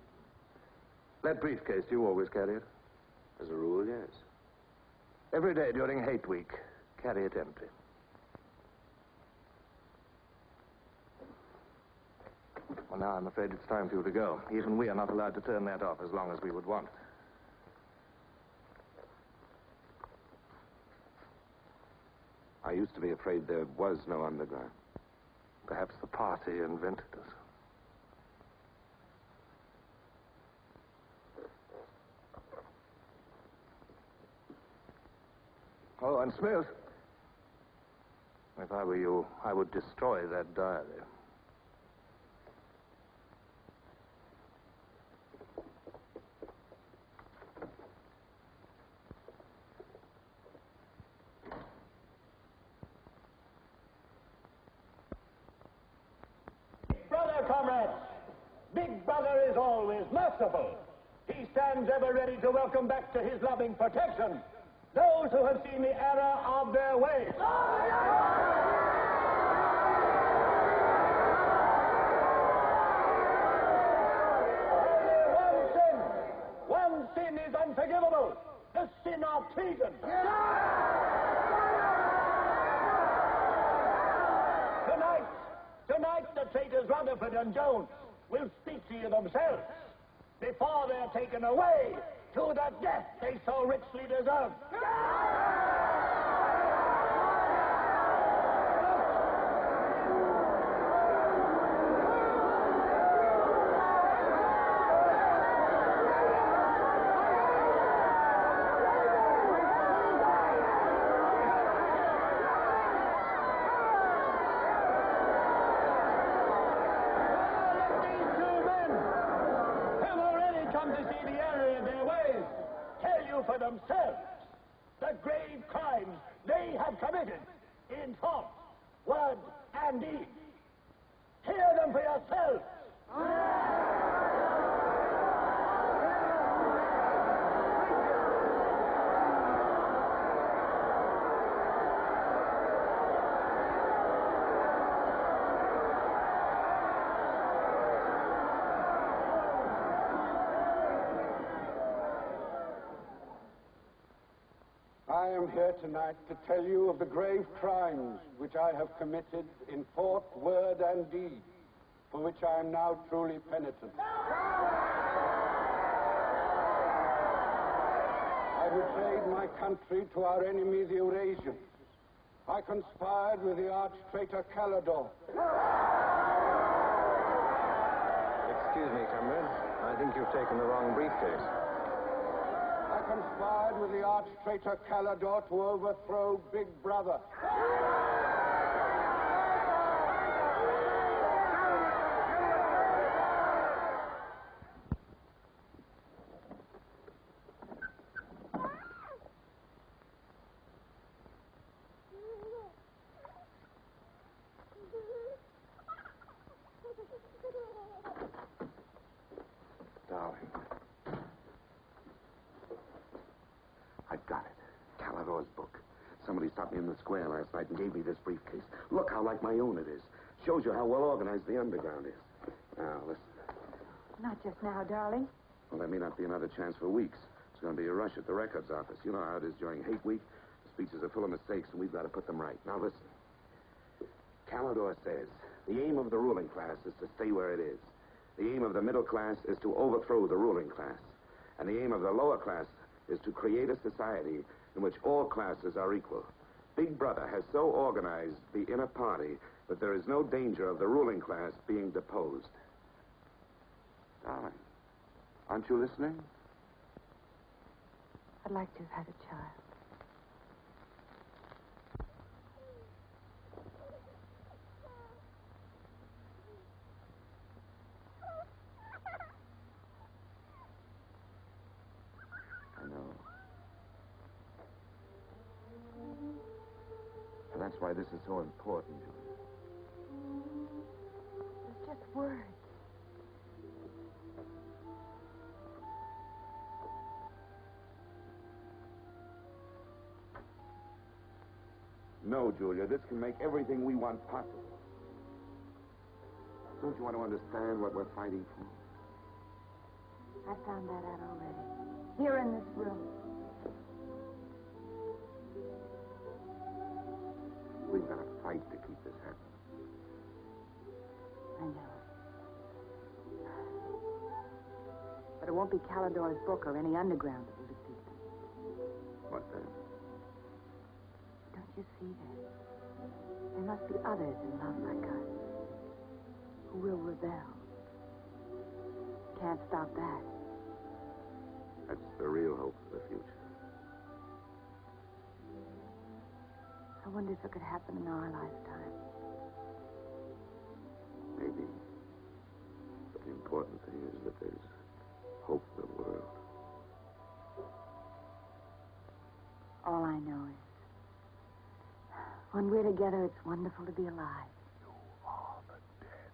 Speaker 12: That briefcase, do you always carry it?
Speaker 4: As a rule, yes.
Speaker 12: Every day during hate week, carry it empty. Well, now I'm afraid it's time for you to go. Even we are not allowed to turn that off as long as we would want.
Speaker 4: I used to be afraid there was no underground.
Speaker 12: Perhaps the party invented us. Oh, and Smith, if I were you, I would destroy that diary.
Speaker 18: Comrades, Big Brother is always merciful. He stands ever ready to welcome back to his loving protection those who have seen the error of their ways. Only one sin is unforgivable, the sin of treason. Tonight, the traitors Rutherford and Jones will speak to you themselves before they're taken away to the death they so richly deserve. For themselves the grave crimes they have committed in thought, word, and deed. Hear them for yourselves.
Speaker 8: I am here tonight to tell you of the grave crimes which I have committed in thought, word, and deed, for which I am now truly penitent. I betrayed my country to our enemy, the Eurasians. I conspired with the arch-traitor Calidore.
Speaker 6: Excuse me, comrade. I think you've taken the wrong briefcase.
Speaker 8: I conspired with the arch-traitor Calidore to overthrow Big Brother.
Speaker 4: Darling. I've got it. Calidore's book. Somebody stopped me in the square last night and gave me this briefcase. Look how like my own it is. Shows you how well organized the underground is. Now, listen.
Speaker 14: Not just now, darling.
Speaker 4: Well, there may not be another chance for weeks. It's going to be a rush at the records office. You know how it is during hate week. The speeches are full of mistakes, and we've got to put them right. Now, listen. Calidore says the aim of the ruling class is to stay where it is. The aim of the middle class is to overthrow the ruling class. And the aim of the lower class is to create a society in which all classes are equal. Big Brother has so organized the inner party that there is no danger of the ruling class being deposed. Darling, aren't you listening?
Speaker 9: I'd like to have had a child.
Speaker 4: I know. And that's why this is so important, Julia.
Speaker 9: It's just words.
Speaker 4: No, Julia, this can make everything we want possible. Don't you want to understand what we're fighting for?
Speaker 14: I found that out already. Here in this room.
Speaker 4: We've got to fight to keep this happening.
Speaker 14: I know. But it won't be Calidore's book or any underground that will defeat them.
Speaker 4: What then?
Speaker 14: Don't you see that? There must be others in love like us who will rebel. Can't stop that.
Speaker 4: That's the real hope for the future.
Speaker 14: I wonder if it could happen in our lifetime.
Speaker 4: Maybe. But the important thing is that there's hope for the world.
Speaker 14: All I know is when we're together, it's wonderful to be alive.
Speaker 13: You are the dead.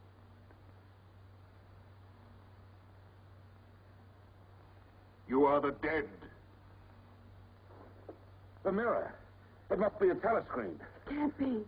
Speaker 13: You are the dead.
Speaker 4: The mirror. It must be a telescreen.
Speaker 14: Can't be.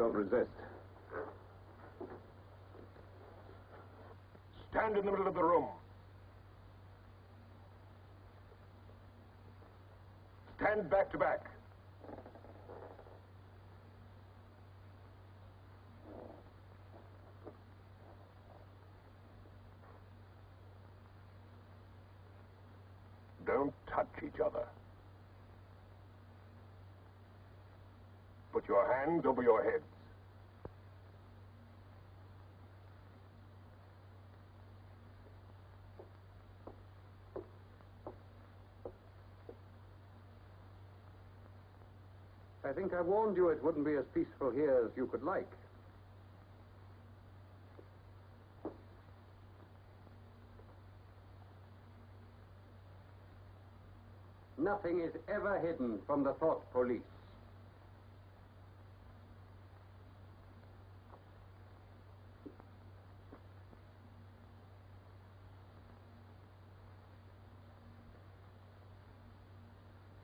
Speaker 8: Don't resist.
Speaker 13: Stand in the middle of the room. Stand back to back. Don't touch each other. Put your hands over your heads.
Speaker 8: I think I warned you it wouldn't be as peaceful here as you could like. Nothing is ever hidden from the thought police.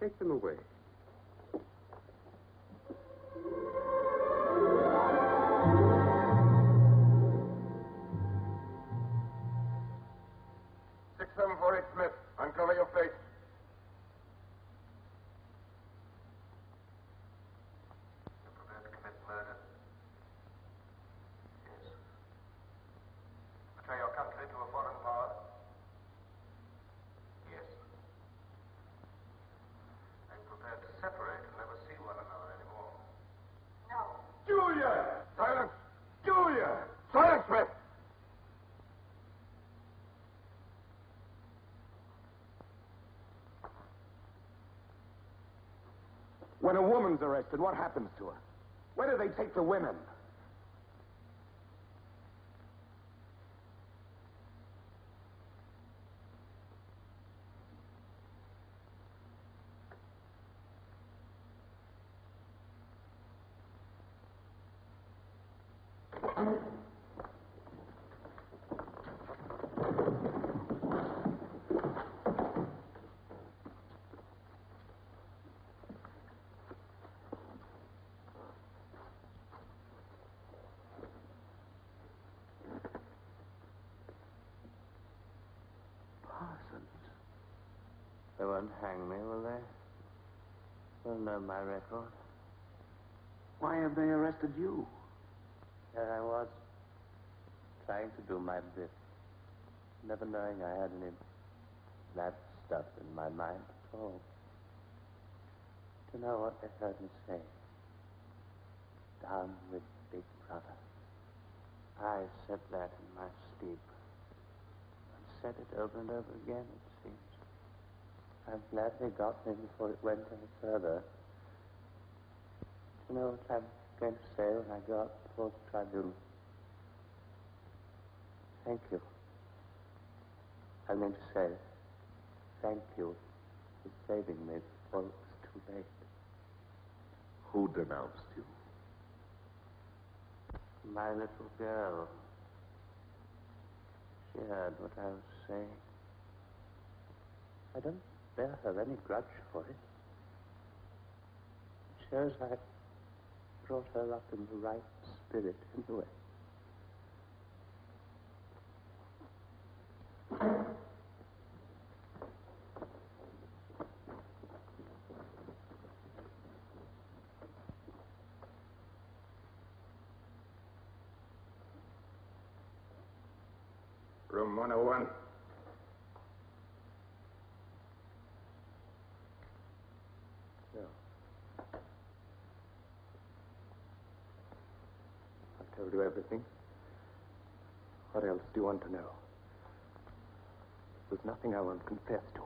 Speaker 8: Take them away.
Speaker 2: Smith, uncover your face.
Speaker 6: You're prepared to commit murder? Yes. Betray your country to a foreign power? Yes. Are you prepared to separate and never see one another anymore?
Speaker 5: No.
Speaker 2: Julia! Silence! Julia! Silence, Smith!
Speaker 12: When a woman's arrested, what happens to her? Where do they take the women?
Speaker 6: They won't hang me, will they? They'll know my record.
Speaker 8: Why have they arrested you?
Speaker 6: There I was, trying to do my bit, never knowing I had any bad stuff in my mind at all. Do you know what they heard me say? Down with Big Brother. I said that in my sleep. And said it over and over again, it seems. I'm glad they got me before it went any further. Do you know what I'm going to say when I go up before the tribunal? Thank you. I'm going to say thank you for saving me before it was too late.
Speaker 12: Who denounced you?
Speaker 6: My little girl. She heard what I was saying. I don't bear her any grudge for it. It shows I brought her up in the right spirit anyway.
Speaker 2: Room 101.
Speaker 6: I've told you everything. What else do you want to know? There's nothing I won't confess to.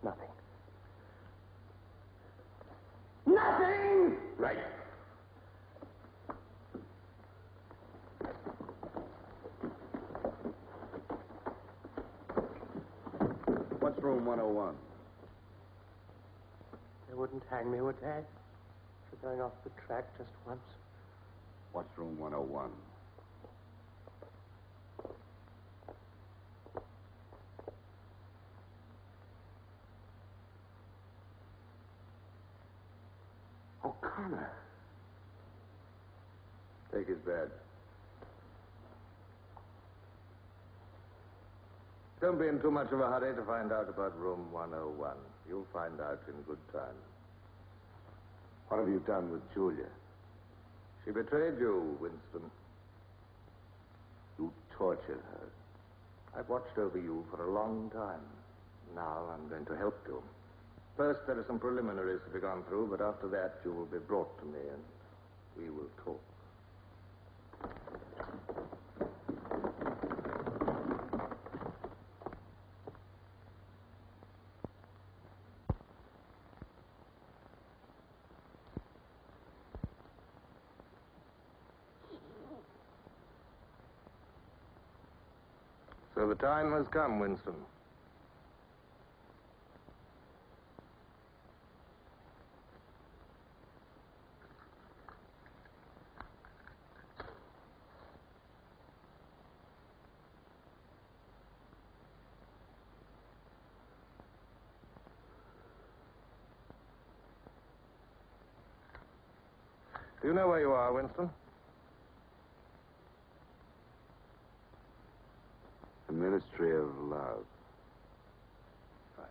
Speaker 6: Nothing.
Speaker 2: Nothing! Right.
Speaker 8: What's room 101?
Speaker 6: They wouldn't hang me, would they? For going off the track just once.
Speaker 8: What's room 101?
Speaker 2: O'Connor.
Speaker 12: Take his badge. Don't be in too much of a hurry to find out about room 101. You'll find out in good time.
Speaker 4: What have you done with Julia?
Speaker 12: She betrayed you, Winston.
Speaker 4: You tortured her.
Speaker 12: I've watched over you for a long time. Now I'm going to help you. First, there are some preliminaries to be gone through, but after that, you will be brought to me and we will talk. So the time has come, Winston. Do you know where you are, Winston?
Speaker 4: The Ministry of Love.
Speaker 12: Right.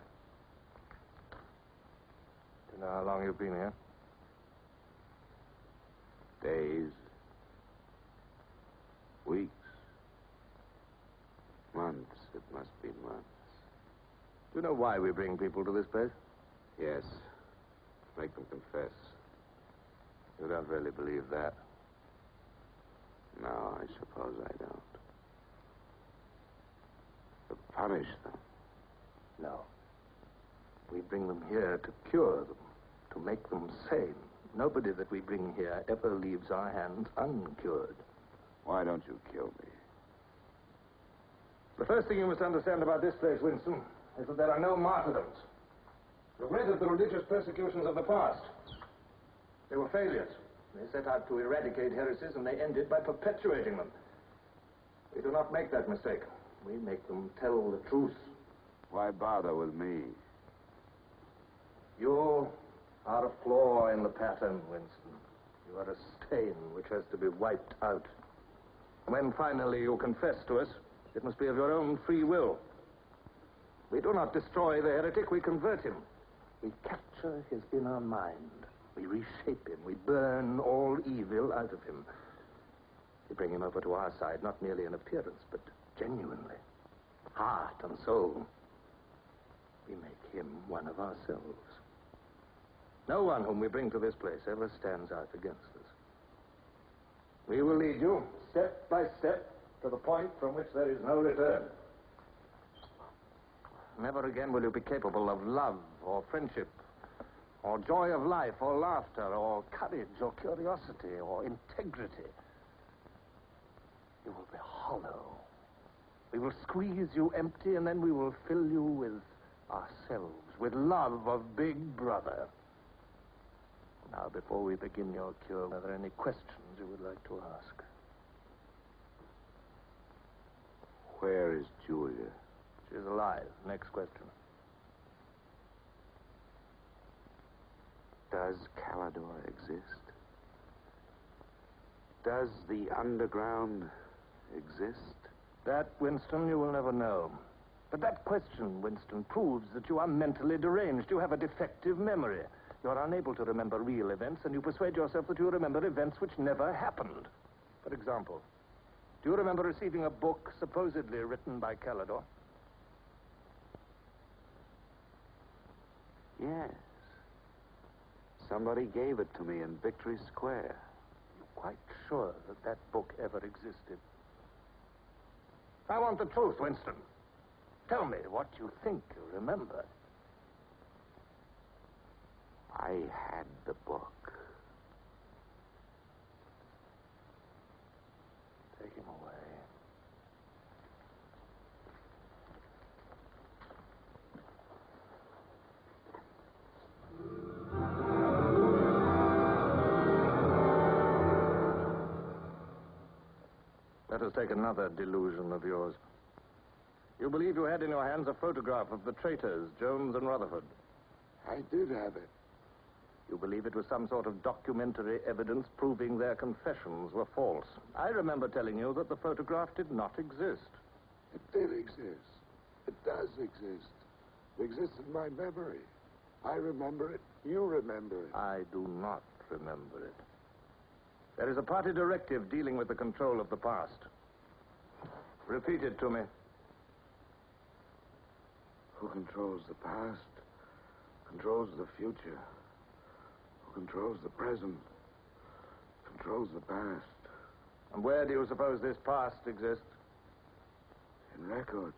Speaker 12: Do you know how long you've been here?
Speaker 4: Days. Weeks. Months. It must be months.
Speaker 12: Do you know why we bring people to this place?
Speaker 4: Yes. Make them confess.
Speaker 12: You don't really believe that?
Speaker 4: No, I suppose I don't. To punish them.
Speaker 12: No. We bring them here to cure them, to make them sane. Nobody that we bring here ever leaves our hands uncured.
Speaker 4: Why don't you kill me?
Speaker 12: The first thing you must understand about this place, Winston, is that there are no martyrdoms. You've read of the religious persecutions of the past. They were failures. They set out to eradicate heresies, and they ended by perpetuating them. We do not make that mistake. We make them tell the truth.
Speaker 4: Why bother with me?
Speaker 12: You are a flaw in the pattern, Winston. You are a stain which has to be wiped out. When finally you confess to us, it must be of your own free will. We do not destroy the heretic, we convert him. We capture his inner mind. We reshape him. We burn all evil out of him. We bring him over to our side, not merely in appearance, but genuinely. Heart and soul. We make him one of ourselves. No one whom we bring to this place ever stands out against us. We will lead you, step by step, to the point from which there is no return. Never again will you be capable of love or friendship, or joy of life, or laughter, or courage, or curiosity, or integrity. You will be hollow. We will squeeze you empty, and then we will fill you with ourselves, with love of Big Brother. Now, before we begin your cure, are there any questions you would like to ask?
Speaker 4: Where is Julia?
Speaker 12: She's alive. Next question.
Speaker 4: Does Calidor exist? Does the underground exist?
Speaker 12: That, Winston, you will never know. But that question, Winston, proves that you are mentally deranged. You have a defective memory. You are unable to remember real events, and you persuade yourself that you remember events which never happened. For example, do you remember receiving a book supposedly written by Calidor?
Speaker 4: Yes. Somebody gave it to me in Victory Square.
Speaker 12: You're quite sure that that book ever existed? I want the truth, Winston. Tell me what you think you remember.
Speaker 4: I had the book.
Speaker 12: Take him away. Let us take another delusion of yours. You believe you had in your hands a photograph of the traitors, Jones and Rutherford.
Speaker 4: I did have it.
Speaker 12: You believe it was some sort of documentary evidence proving their confessions were false. I remember telling you that the photograph did not exist.
Speaker 19: It did exist. It does exist. It exists in my memory. I remember it. You remember it.
Speaker 12: I do not remember it. There is a party directive dealing with the control of the past. Repeat it to me.
Speaker 19: Who controls the past controls the future. Who controls the present controls the past.
Speaker 12: And where do you suppose this past exists?
Speaker 19: In records.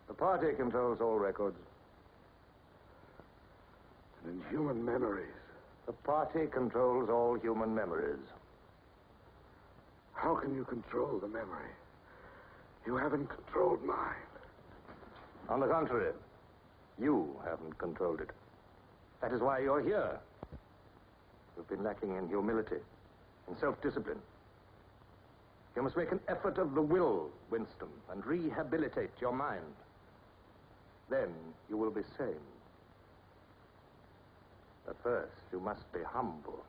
Speaker 12: The party controls all records.
Speaker 19: And in human memories.
Speaker 12: The party controls all human memories.
Speaker 19: How can you control the memory? You haven't controlled mine.
Speaker 12: On the contrary, you haven't controlled it. That is why you're here. You've been lacking in humility, in self-discipline. You must make an effort of the will, Winston, and rehabilitate your mind. Then you will be sane. But first, you must be humble.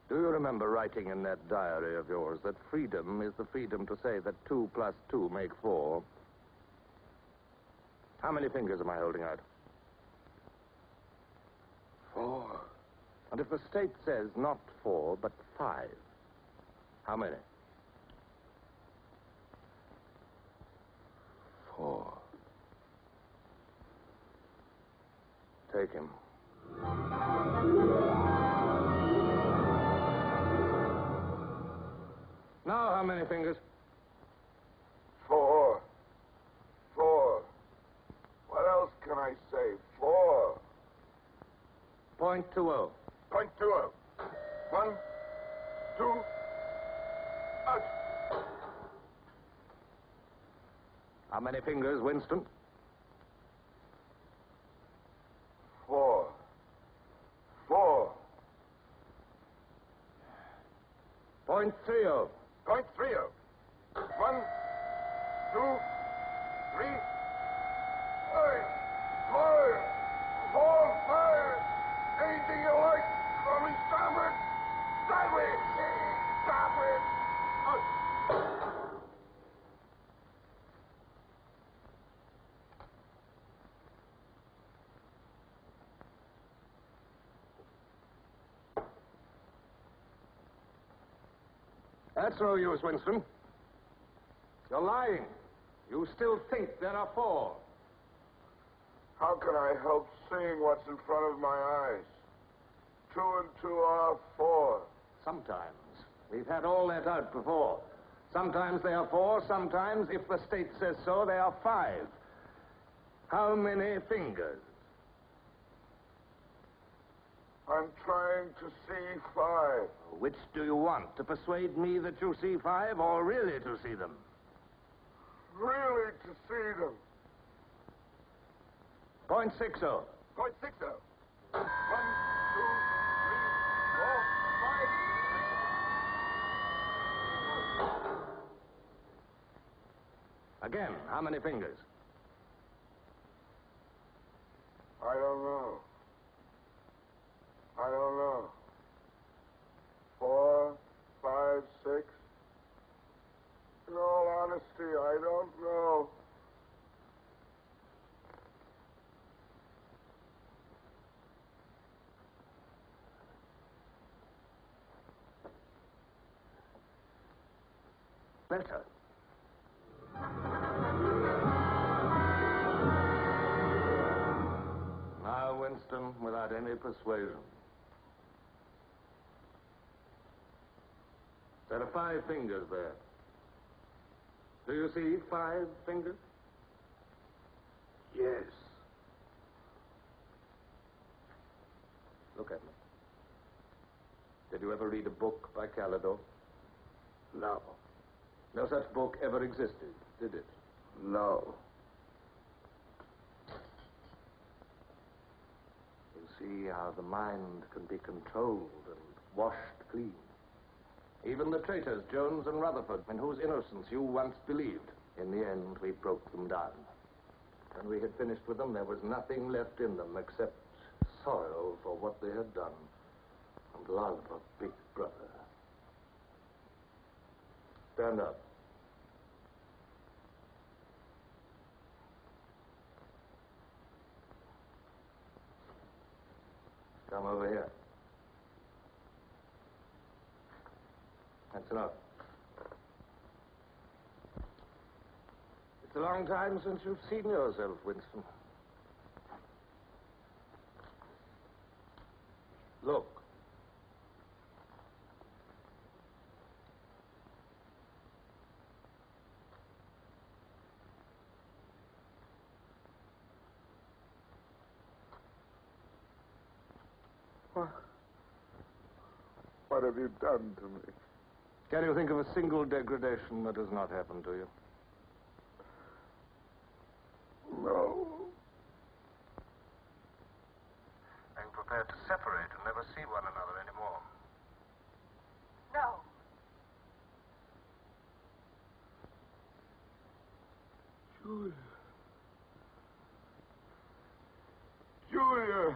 Speaker 12: Do you remember writing in that diary of yours that freedom is the freedom to say that 2 plus 2 make 4? How many fingers am I holding out?
Speaker 19: 4.
Speaker 12: And if the state says not 4, but 5, how many?
Speaker 19: 4.
Speaker 12: Take him. Now, how many fingers?
Speaker 19: 4. 4. What else can I say? 4.
Speaker 12: .20.
Speaker 19: .20. 1, 2, out.
Speaker 12: How many fingers, Winston?
Speaker 19: 4. 4.
Speaker 12: .30.
Speaker 19: 1, 2, 3, 4, 5. Anything you like. Call me starboard. Sideways. Starboard.
Speaker 12: That's no use, Winston. You're lying. You still think there are 4.
Speaker 19: How can I help seeing what's in front of my eyes? 2 and 2 are 4.
Speaker 12: Sometimes. We've had all that out before. Sometimes they are 4, sometimes, if the state says so, they are 5. How many fingers?
Speaker 19: I'm trying to see 5.
Speaker 12: Which do you want? To persuade me that you see 5 or really to see them?
Speaker 19: Really to see them.
Speaker 12: .60.
Speaker 19: 1, 2, 3, 4, 5, 6.
Speaker 12: Again, how many fingers?
Speaker 19: I don't know. 4, 5, 6. In all honesty, I don't know.
Speaker 12: Better. Now, Winston, without any persuasion. There are 5 fingers there. Do you see 5 fingers?
Speaker 19: Yes.
Speaker 12: Look at me. Did you ever read a book by Calidore?
Speaker 19: No.
Speaker 12: No such book ever existed, did it?
Speaker 19: No.
Speaker 12: You see how the mind can be controlled and washed clean. Even the traitors, Jones and Rutherford, in whose innocence you once believed, in the end we broke them down. When we had finished with them, there was nothing left in them except sorrow for what they had done, and love of Big Brother. Stand up. Come over here. That's enough. It's a long time since you've seen yourself, Winston. Look.
Speaker 19: What have you done to me?
Speaker 12: Can you think of a single degradation that has not happened to you?
Speaker 19: No.
Speaker 12: Are you prepared to separate and never see one another anymore?
Speaker 3: No.
Speaker 19: Julia. Julia.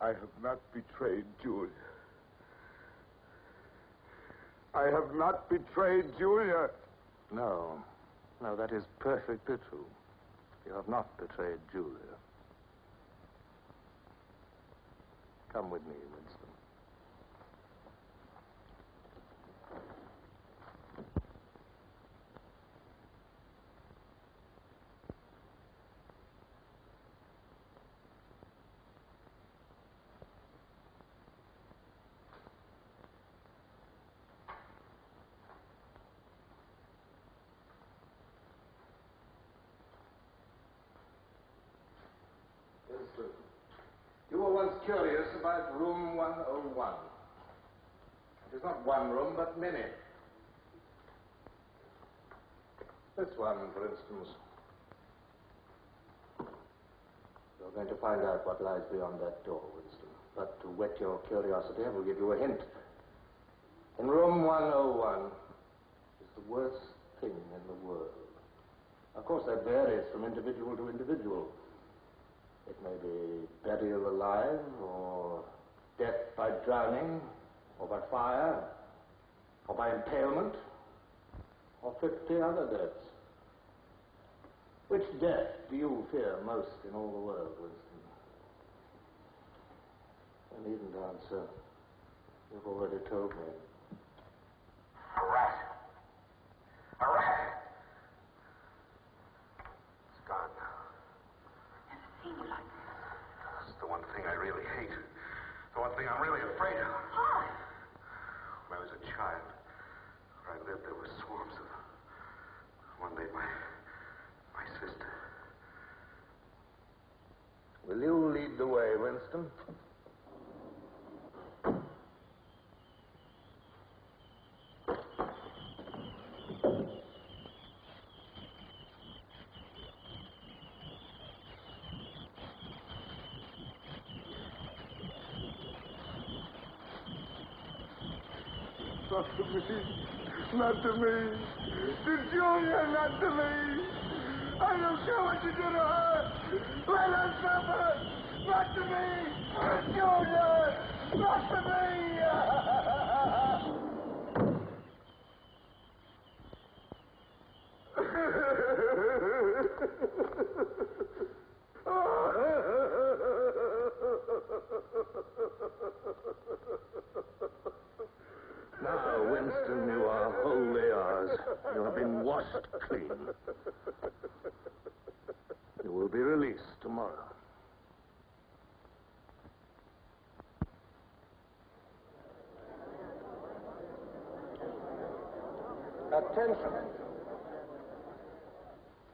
Speaker 19: I have not betrayed Julia. I have not betrayed Julia.
Speaker 12: No. No, that is perfectly true. You have not betrayed Julia. Come with me, Winston. You were once curious about room 101. It is not one room, but many. This one, for instance. You're going to find out what lies beyond that door, Winston. But to whet your curiosity, I will give you a hint. In room 101 is the worst thing in the world. Of course, that varies from individual to individual. It may be burial alive, or death by drowning, or by fire, or by impalement, or 50 other deaths. Which death do you fear most in all the world, Winston? You needn't answer. You've already told me.
Speaker 19: A rat. A rat. It's gone now.
Speaker 9: Never seen you like this.
Speaker 19: That's the one thing I really hate. The one thing I'm really afraid of.
Speaker 9: Why?
Speaker 19: When I was a child, where I lived, there were swarms of them. One day, my sister.
Speaker 12: Will you lead the way, Winston?
Speaker 19: Not to me. Not to me. To Julia, not to me. I don't care what you do to her. Let her suffer. Not to me. To Julia. Not to me.
Speaker 12: Now, Winston, you are wholly ours. You have been washed clean. You will be released tomorrow.
Speaker 7: Attention.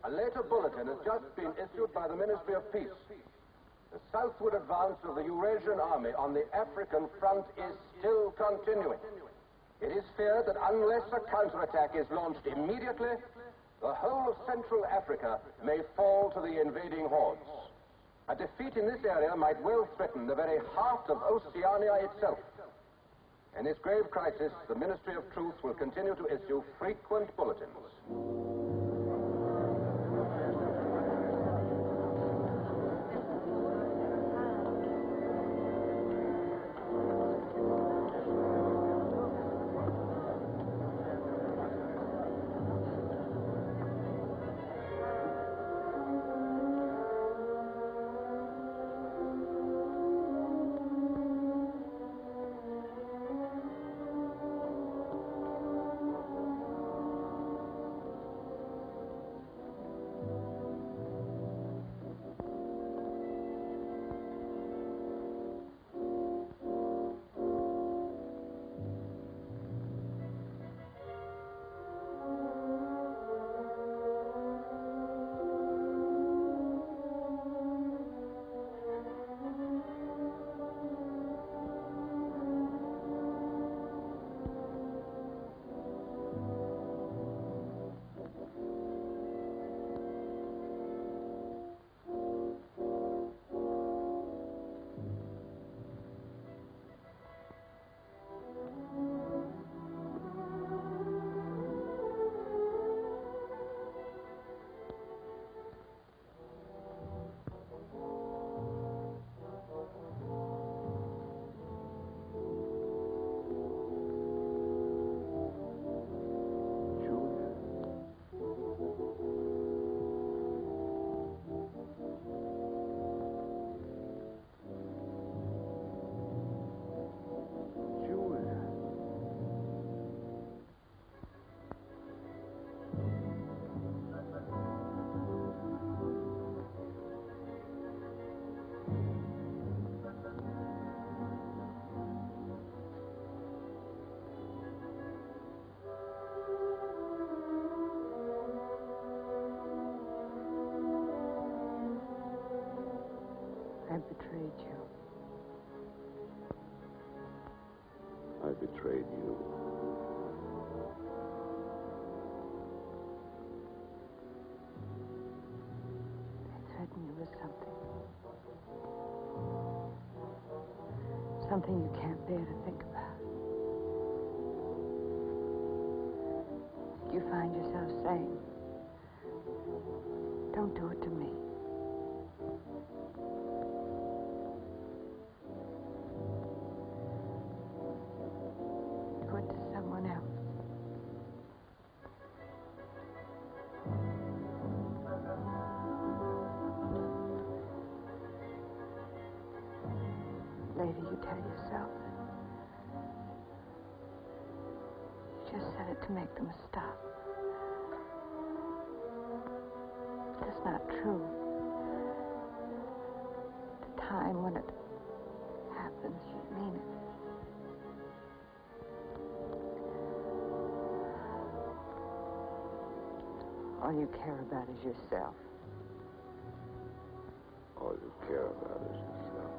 Speaker 7: A later bulletin has just been issued by the Ministry of Peace. The southward advance of the Eurasian army on the African front is still continuing. It is feared that unless a counterattack is launched immediately, the whole of Central Africa may fall to the invading hordes. A defeat in this area might well threaten the very heart of Oceania itself. In this grave crisis, the Ministry of Truth will continue to issue frequent bulletins.
Speaker 9: betrayed you.
Speaker 20: I betrayed you.
Speaker 9: They threatened you with something. Something you can't bear to think about. You find yourself saying, don't do it to me. Do it to someone else. Later you tell yourself you just said it to make them stop. That's not true. The time when it happens, you mean it. All you care about is yourself.
Speaker 20: All you care about is yourself.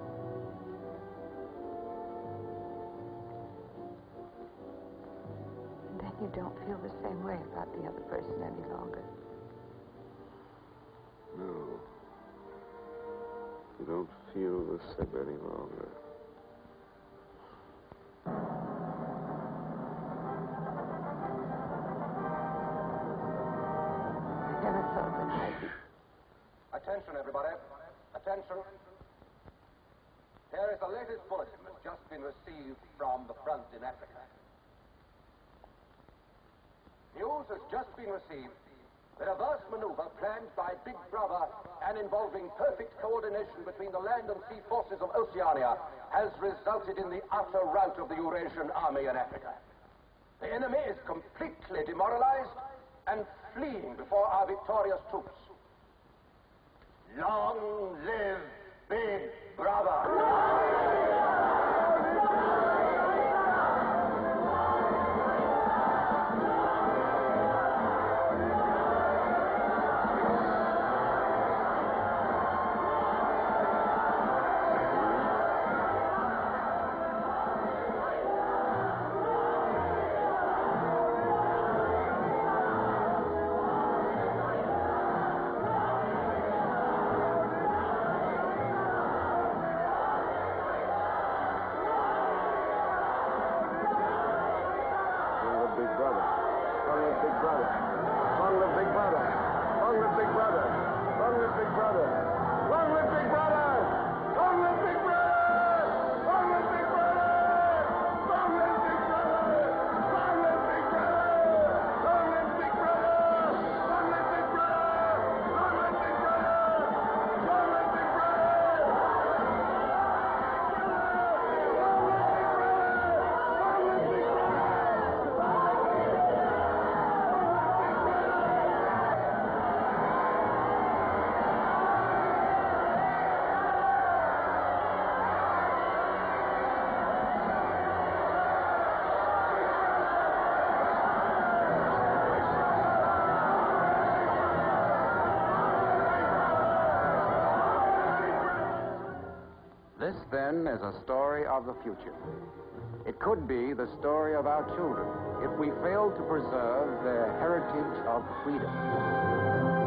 Speaker 9: And then you don't feel the same way about the other person any longer.
Speaker 20: No. You don't feel the same any longer.
Speaker 9: I never thought that I'd be...
Speaker 7: Attention, everybody. Attention. Here is the latest bulletin that's just been received from the front in Africa. News has just been received that a vast maneuver planned by Big Brother and involving perfect coordination between the land and sea forces of Oceania has resulted in the utter rout of the Eurasian army in Africa. The enemy is completely demoralized and fleeing before our victorious troops. Long live Big Brother!
Speaker 1: This, then, is a story of the future. It could be the story of our children if we fail to preserve their heritage of freedom.